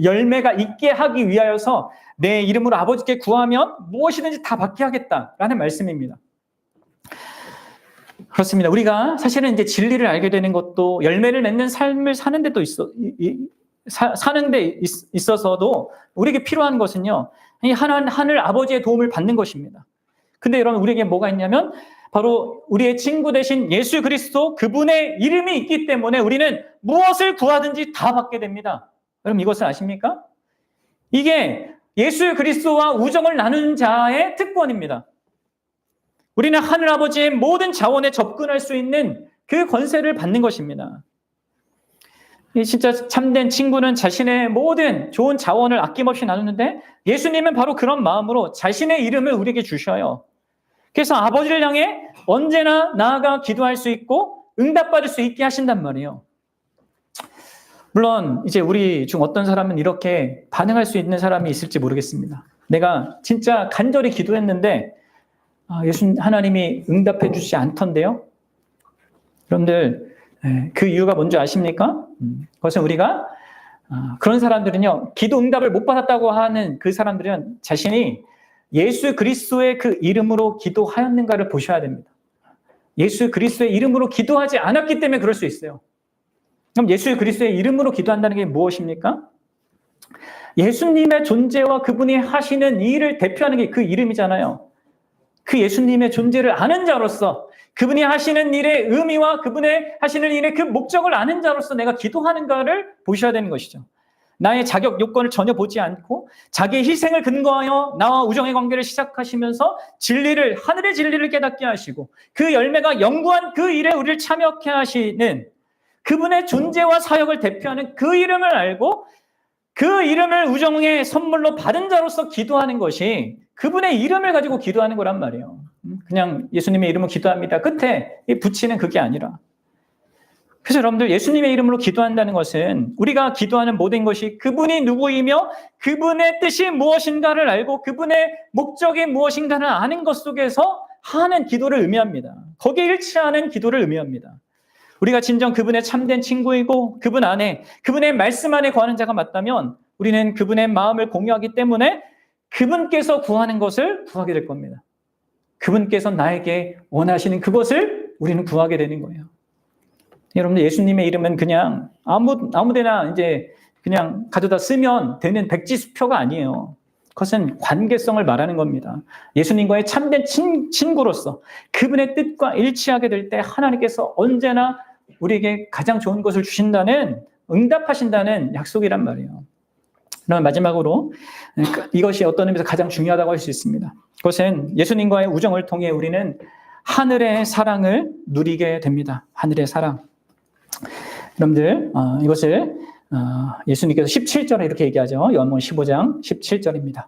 열매가 있게 하기 위하여서 내 이름으로 아버지께 구하면 무엇이든지 다 받게 하겠다라는 말씀입니다. 그렇습니다. 우리가 사실은 이제 진리를 알게 되는 것도 열매를 맺는 삶을 사는 데도 사는 데 있어서도 우리에게 필요한 것은요, 이 하늘 아버지의 도움을 받는 것입니다. 근데 여러분, 우리에게 뭐가 있냐면 바로 우리의 친구 되신 예수 그리스도 그분의 이름이 있기 때문에 우리는 무엇을 구하든지 다 받게 됩니다. 여러분, 이것을 아십니까? 이게 예수 그리스도와 우정을 나누는 자의 특권입니다. 우리는 하늘아버지의 모든 자원에 접근할 수 있는 그 권세를 받는 것입니다. 진짜 참된 친구는 자신의 모든 좋은 자원을 아낌없이 나누는데 예수님은 바로 그런 마음으로 자신의 이름을 우리에게 주셔요. 그래서 아버지를 향해 언제나 나아가 기도할 수 있고 응답받을 수 있게 하신단 말이에요. 물론 이제 우리 중 어떤 사람은 이렇게 반응할 수 있는 사람이 있을지 모르겠습니다. 내가 진짜 간절히 기도했는데 하나님이 응답해 주시지 않던데요. 여러분들, 그 이유가 뭔지 아십니까? 그것은 우리가 그런 사람들은요, 기도 응답을 못 받았다고 하는 그 사람들은 자신이 예수 그리스도의 그 이름으로 기도하였는가를 보셔야 됩니다. 예수 그리스도의 이름으로 기도하지 않았기 때문에 그럴 수 있어요. 그럼 예수 그리스도의 이름으로 기도한다는 게 무엇입니까? 예수님의 존재와 그분이 하시는 일을 대표하는 게 그 이름이잖아요. 그 예수님의 존재를 아는 자로서, 그분이 하시는 일의 의미와 그분의 하시는 일의 그 목적을 아는 자로서 내가 기도하는가를 보셔야 되는 것이죠. 나의 자격 요건을 전혀 보지 않고 자기의 희생을 근거하여 나와 우정의 관계를 시작하시면서 하늘의 진리를 깨닫게 하시고 그 열매가 영구한 그 일에 우리를 참여케 하시는 그분의 존재와 사역을 대표하는 그 이름을 알고 그 이름을 우정의 선물로 받은 자로서 기도하는 것이 그분의 이름을 가지고 기도하는 거란 말이에요. 그냥 예수님의 이름으로 기도합니다. 끝에 붙이는 그게 아니라. 그래서 여러분들, 예수님의 이름으로 기도한다는 것은 우리가 기도하는 모든 것이 그분이 누구이며 그분의 뜻이 무엇인가를 알고 그분의 목적이 무엇인가를 아는 것 속에서 하는 기도를 의미합니다. 거기에 일치하는 기도를 의미합니다. 우리가 진정 그분의 참된 친구이고 그분 안에, 그분의 말씀 안에 거하는 자가 맞다면 우리는 그분의 마음을 공유하기 때문에 그분께서 구하는 것을 구하게 될 겁니다. 그분께서 나에게 원하시는 그것을 우리는 구하게 되는 거예요. 여러분들, 예수님의 이름은 그냥 아무데나 이제 그냥 가져다 쓰면 되는 백지수표가 아니에요. 그것은 관계성을 말하는 겁니다. 예수님과의 참된 친구로서 그분의 뜻과 일치하게 될 때 하나님께서 언제나 우리에게 가장 좋은 것을 주신다는, 응답하신다는 약속이란 말이에요. 그럼 마지막으로 이것이 어떤 의미에서 가장 중요하다고 할 수 있습니다. 그것은 예수님과의 우정을 통해 우리는 하늘의 사랑을 누리게 됩니다. 하늘의 사랑. 여러분들, 이것을 예수님께서 17절에 이렇게 얘기하죠. 요한복음 15장 17절입니다.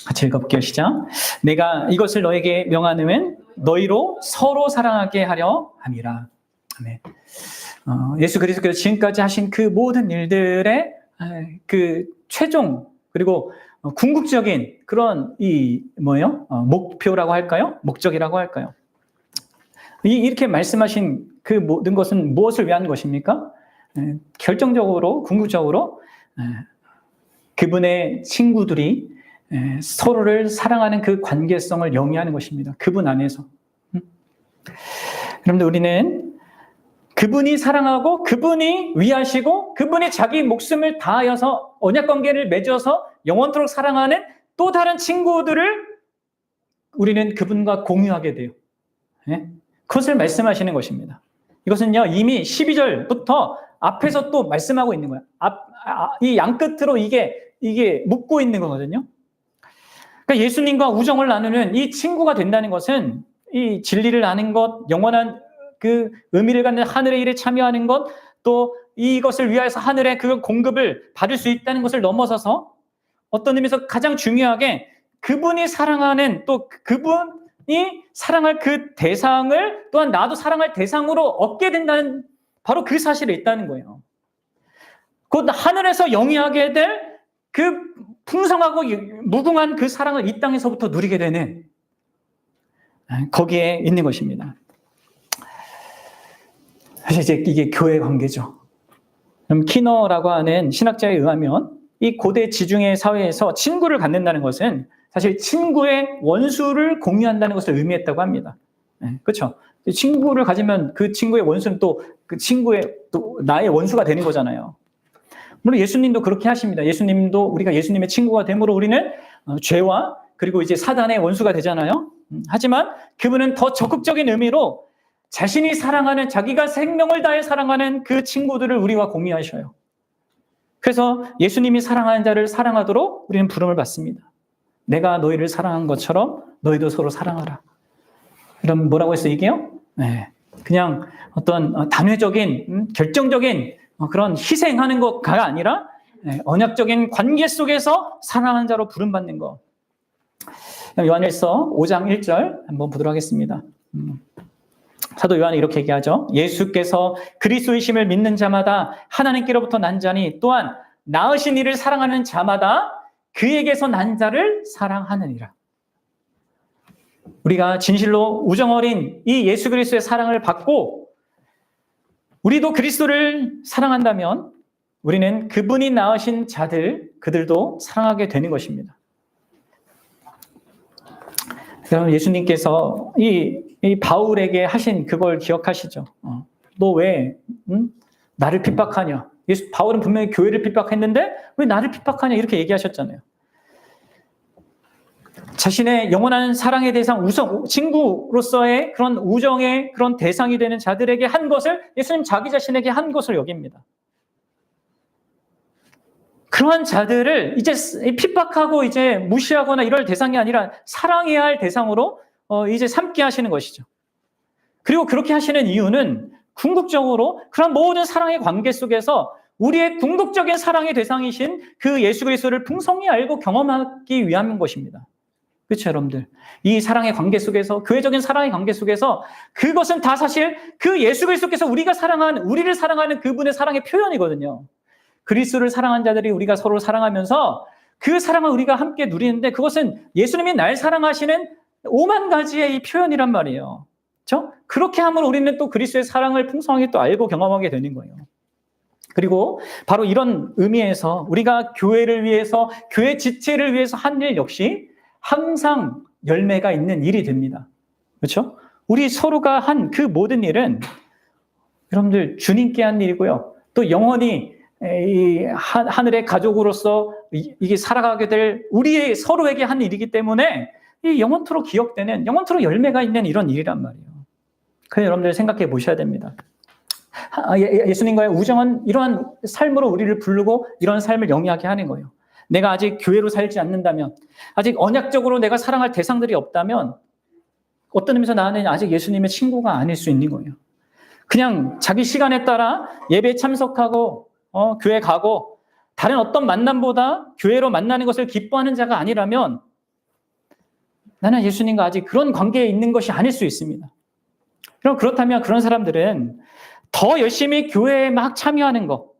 같이 읽어볼게요. 시작. 내가 이것을 너에게 명하노니 너희로 서로 사랑하게 하려 함이라. 아멘. 예수 그리스도께서 지금까지 하신 그 모든 일들의 그 최종, 그리고 궁극적인 그런 목표라고 할까요? 목적이라고 할까요? 이렇게 말씀하신 그 모든 것은 무엇을 위한 것입니까? 결정적으로, 궁극적으로 그분의 친구들이 서로를 사랑하는 그 관계성을 영위하는 것입니다. 그분 안에서. 여러분들, 우리는 그분이 사랑하고 그분이 위하시고 그분이 자기 목숨을 다하여서 언약관계를 맺어서 영원토록 사랑하는 또 다른 친구들을 우리는 그분과 공유하게 돼요. 예? 그것을 말씀하시는 것입니다. 이것은요, 이미 12절부터 앞에서 또 말씀하고 있는 거예요. 이 양끝으로 이게 묶고 있는 거거든요. 그러니까 예수님과 우정을 나누는 이 친구가 된다는 것은 이 진리를 아는 것, 영원한 그 의미를 갖는 하늘의 일에 참여하는 것, 또 이것을 위하여서 하늘의 그 공급을 받을 수 있다는 것을 넘어서서 어떤 의미에서 가장 중요하게 그분이 사랑하는, 또 그분이 사랑할 그 대상을 또한 나도 사랑할 대상으로 얻게 된다는 바로 그 사실이 있다는 거예요. 곧 하늘에서 영위하게 될 그 풍성하고 무궁한 그 사랑을 이 땅에서부터 누리게 되는 거기에 있는 것입니다. 사실 이제 이게 교회 관계죠. 그럼 키너라고 하는 신학자에 의하면 이 고대 지중해 사회에서 친구를 갖는다는 것은 사실 친구의 원수를 공유한다는 것을 의미했다고 합니다. 그렇죠? 친구를 가지면 그 친구의 원수는 또 그 친구의 또 나의 원수가 되는 거잖아요. 물론 예수님도 그렇게 하십니다. 예수님도 우리가 예수님의 친구가 됨으로 우리는 죄와 그리고 이제 사단의 원수가 되잖아요. 하지만 그분은 더 적극적인 의미로 자신이 사랑하는, 자기가 생명을 다해 사랑하는 그 친구들을 우리와 공유하셔요. 그래서 예수님이 사랑하는 자를 사랑하도록 우리는 부름을 받습니다. 내가 너희를 사랑한 것처럼 너희도 서로 사랑하라. 그럼 뭐라고 했어요, 이게요? 네. 그냥 어떤 단회적인, 결정적인 그런 희생하는 것가 아니라 언약적인 관계 속에서 사랑하는 자로 부름받는 것. 요한일서 5장 1절 한번 보도록 하겠습니다. 사도 요한이 이렇게 얘기하죠. 예수께서 그리스도이심을 믿는 자마다 하나님께로부터 난 자니 또한 낳으신 이를 사랑하는 자마다 그에게서 난 자를 사랑하느니라. 우리가 진실로 우정 어린 이 예수 그리스도의 사랑을 받고 우리도 그리스도를 사랑한다면 우리는 그분이 낳으신 자들, 그들도 사랑하게 되는 것입니다. 여러분, 예수님께서 이 바울에게 하신 그걸 기억하시죠? 너 왜 나를 핍박하냐? 바울은 분명히 교회를 핍박했는데 왜 나를 핍박하냐? 이렇게 얘기하셨잖아요. 자신의 영원한 사랑의 대상, 친구로서의 그런 우정의 그런 대상이 되는 자들에게 한 것을 예수님 자기 자신에게 한 것을 여깁니다. 그러한 자들을 이제 핍박하고 이제 무시하거나 이럴 대상이 아니라 사랑해야 할 대상으로 이제 삼게 하시는 것이죠. 그리고 그렇게 하시는 이유는 궁극적으로 그런 모든 사랑의 관계 속에서 우리의 궁극적인 사랑의 대상이신 그 예수 그리스도를 풍성히 알고 경험하기 위함인 것입니다. 그렇죠, 여러분들? 이 사랑의 관계 속에서, 교회적인 사랑의 관계 속에서 그것은 다 사실 그 예수 그리스도께서 우리를 사랑하는 그분의 사랑의 표현이거든요. 그리스도를 사랑한 자들이 우리가 서로 사랑하면서 그 사랑을 우리가 함께 누리는데 그것은 예수님이 날 사랑하시는 5만 가지의 이 표현이란 말이에요. 그렇죠? 그렇게 함으로 우리는 또 그리스도의 사랑을 풍성하게 또 알고 경험하게 되는 거예요. 그리고 바로 이런 의미에서 우리가 교회를 위해서, 교회 지체를 위해서 한 일 역시 항상 열매가 있는 일이 됩니다. 그렇죠? 우리 서로가 한 그 모든 일은 여러분들 주님께 한 일이고요. 또 영원히 이 하늘의 가족으로서 이게 살아가게 될 우리의 서로에게 한 일이기 때문에 이 영원토록 기억되는, 영원토록 열매가 있는 이런 일이란 말이에요. 그래서 여러분들 생각해 보셔야 됩니다. 예수님과의 우정은 이러한 삶으로 우리를 부르고 이런 삶을 영위하게 하는 거예요. 내가 아직 교회로 살지 않는다면, 아직 언약적으로 내가 사랑할 대상들이 없다면 어떤 의미에서 나는 아직 예수님의 친구가 아닐 수 있는 거예요. 그냥 자기 시간에 따라 예배에 참석하고 교회 가고 다른 어떤 만남보다 교회로 만나는 것을 기뻐하는 자가 아니라면 나는 예수님과 아직 그런 관계에 있는 것이 아닐 수 있습니다. 그럼 그렇다면 그런 사람들은 더 열심히 교회에 막 참여하는 거,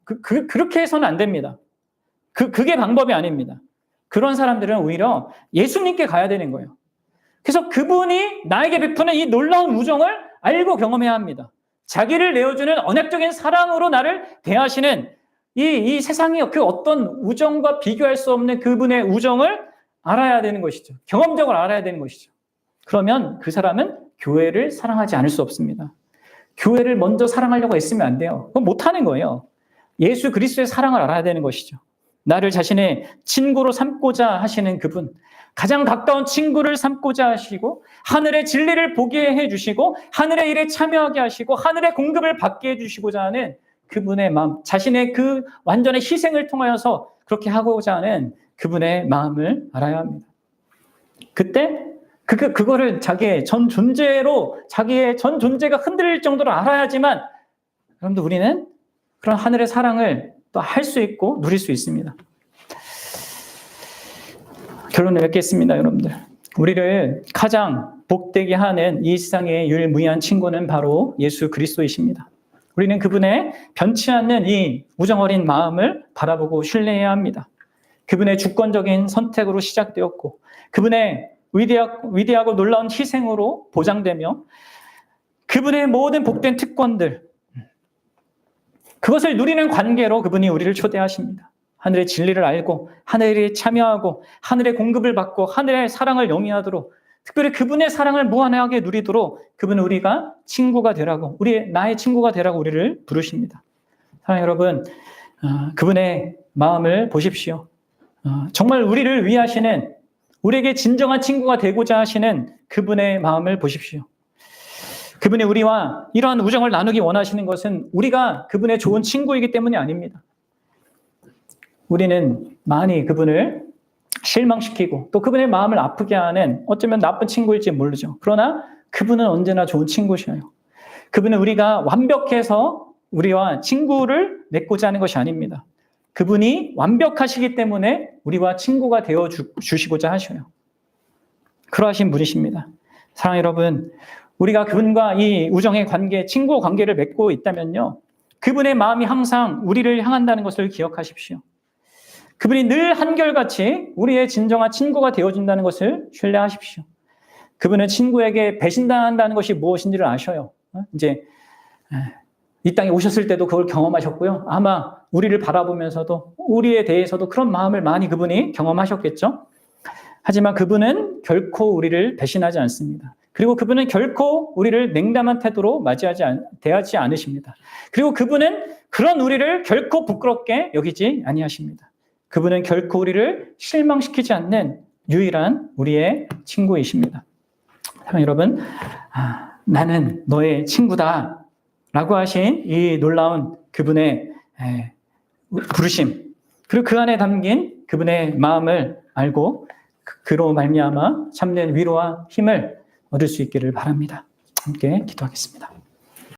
그렇게 해서는 안 됩니다. 그게 방법이 아닙니다. 그런 사람들은 오히려 예수님께 가야 되는 거예요. 그래서 그분이 나에게 베푸는 이 놀라운 우정을 알고 경험해야 합니다. 자기를 내어주는 언약적인 사랑으로 나를 대하시는 이 세상의 그 어떤 우정과 비교할 수 없는 그분의 우정을 알아야 되는 것이죠. 경험적으로 알아야 되는 것이죠. 그러면 그 사람은 교회를 사랑하지 않을 수 없습니다. 교회를 먼저 사랑하려고 애쓰면 안 돼요. 그건 못하는 거예요. 예수 그리스도의 사랑을 알아야 되는 것이죠. 나를 자신의 친구로 삼고자 하시는 그분, 가장 가까운 친구를 삼고자 하시고 하늘의 진리를 보게 해주시고 하늘의 일에 참여하게 하시고 하늘의 공급을 받게 해주시고자 하는 그분의 마음, 자신의 그 완전의 희생을 통하여서 그렇게 하고자 하는 그분의 마음을 알아야 합니다. 그때 그거를 자기의 전 존재가 흔들릴 정도로 알아야지만 여러분들 우리는 그런 하늘의 사랑을 또 할 수 있고 누릴 수 있습니다. 결론을 맺겠습니다, 여러분들. 우리를 가장 복되게 하는 이 세상의 유일무이한 친구는 바로 예수 그리스도이십니다. 우리는 그분의 변치 않는 이 우정 어린 마음을 바라보고 신뢰해야 합니다. 그분의 주권적인 선택으로 시작되었고 그분의 위대하고 놀라운 희생으로 보장되며 그분의 모든 복된 특권들, 그것을 누리는 관계로 그분이 우리를 초대하십니다. 하늘의 진리를 알고 하늘에 참여하고 하늘의 공급을 받고 하늘의 사랑을 영위하도록, 특별히 그분의 사랑을 무한하게 누리도록 그분은 우리가 친구가 되라고, 나의 친구가 되라고 우리를 부르십니다. 사랑하는 여러분, 그분의 마음을 보십시오. 정말 우리를 위하시는, 우리에게 진정한 친구가 되고자 하시는 그분의 마음을 보십시오. 그분이 우리와 이러한 우정을 나누기 원하시는 것은 우리가 그분의 좋은 친구이기 때문이 아닙니다. 우리는 많이 그분을 실망시키고 또 그분의 마음을 아프게 하는 어쩌면 나쁜 친구일지 모르죠. 그러나 그분은 언제나 좋은 친구셔요. 그분은 우리가 완벽해서 우리와 친구를 맺고자 하는 것이 아닙니다. 그분이 완벽하시기 때문에 우리와 친구가 되어 주시고자 하셔요. 그러하신 분이십니다. 사랑하는 여러분, 우리가 그분과 이 우정의 관계, 친구 관계를 맺고 있다면요, 그분의 마음이 항상 우리를 향한다는 것을 기억하십시오. 그분이 늘 한결같이 우리의 진정한 친구가 되어준다는 것을 신뢰하십시오. 그분은 친구에게 배신당한다는 것이 무엇인지를 아셔요. 이제 이 땅에 오셨을 때도 그걸 경험하셨고요. 아마 우리를 바라보면서도 우리에 대해서도 그런 마음을 많이 그분이 경험하셨겠죠. 하지만 그분은 결코 우리를 배신하지 않습니다. 그리고 그분은 결코 우리를 냉담한 태도로 대하지 않으십니다. 그리고 그분은 그런 우리를 결코 부끄럽게 여기지 아니하십니다. 그분은 결코 우리를 실망시키지 않는 유일한 우리의 친구이십니다. 사랑하는 여러분, 나는 너의 친구다 라고 하신 이 놀라운 그분의 부르심, 그리고 그 안에 담긴 그분의 마음을 알고 그로 말미암아 참된 위로와 힘을 얻을 수 있기를 바랍니다. 함께 기도하겠습니다.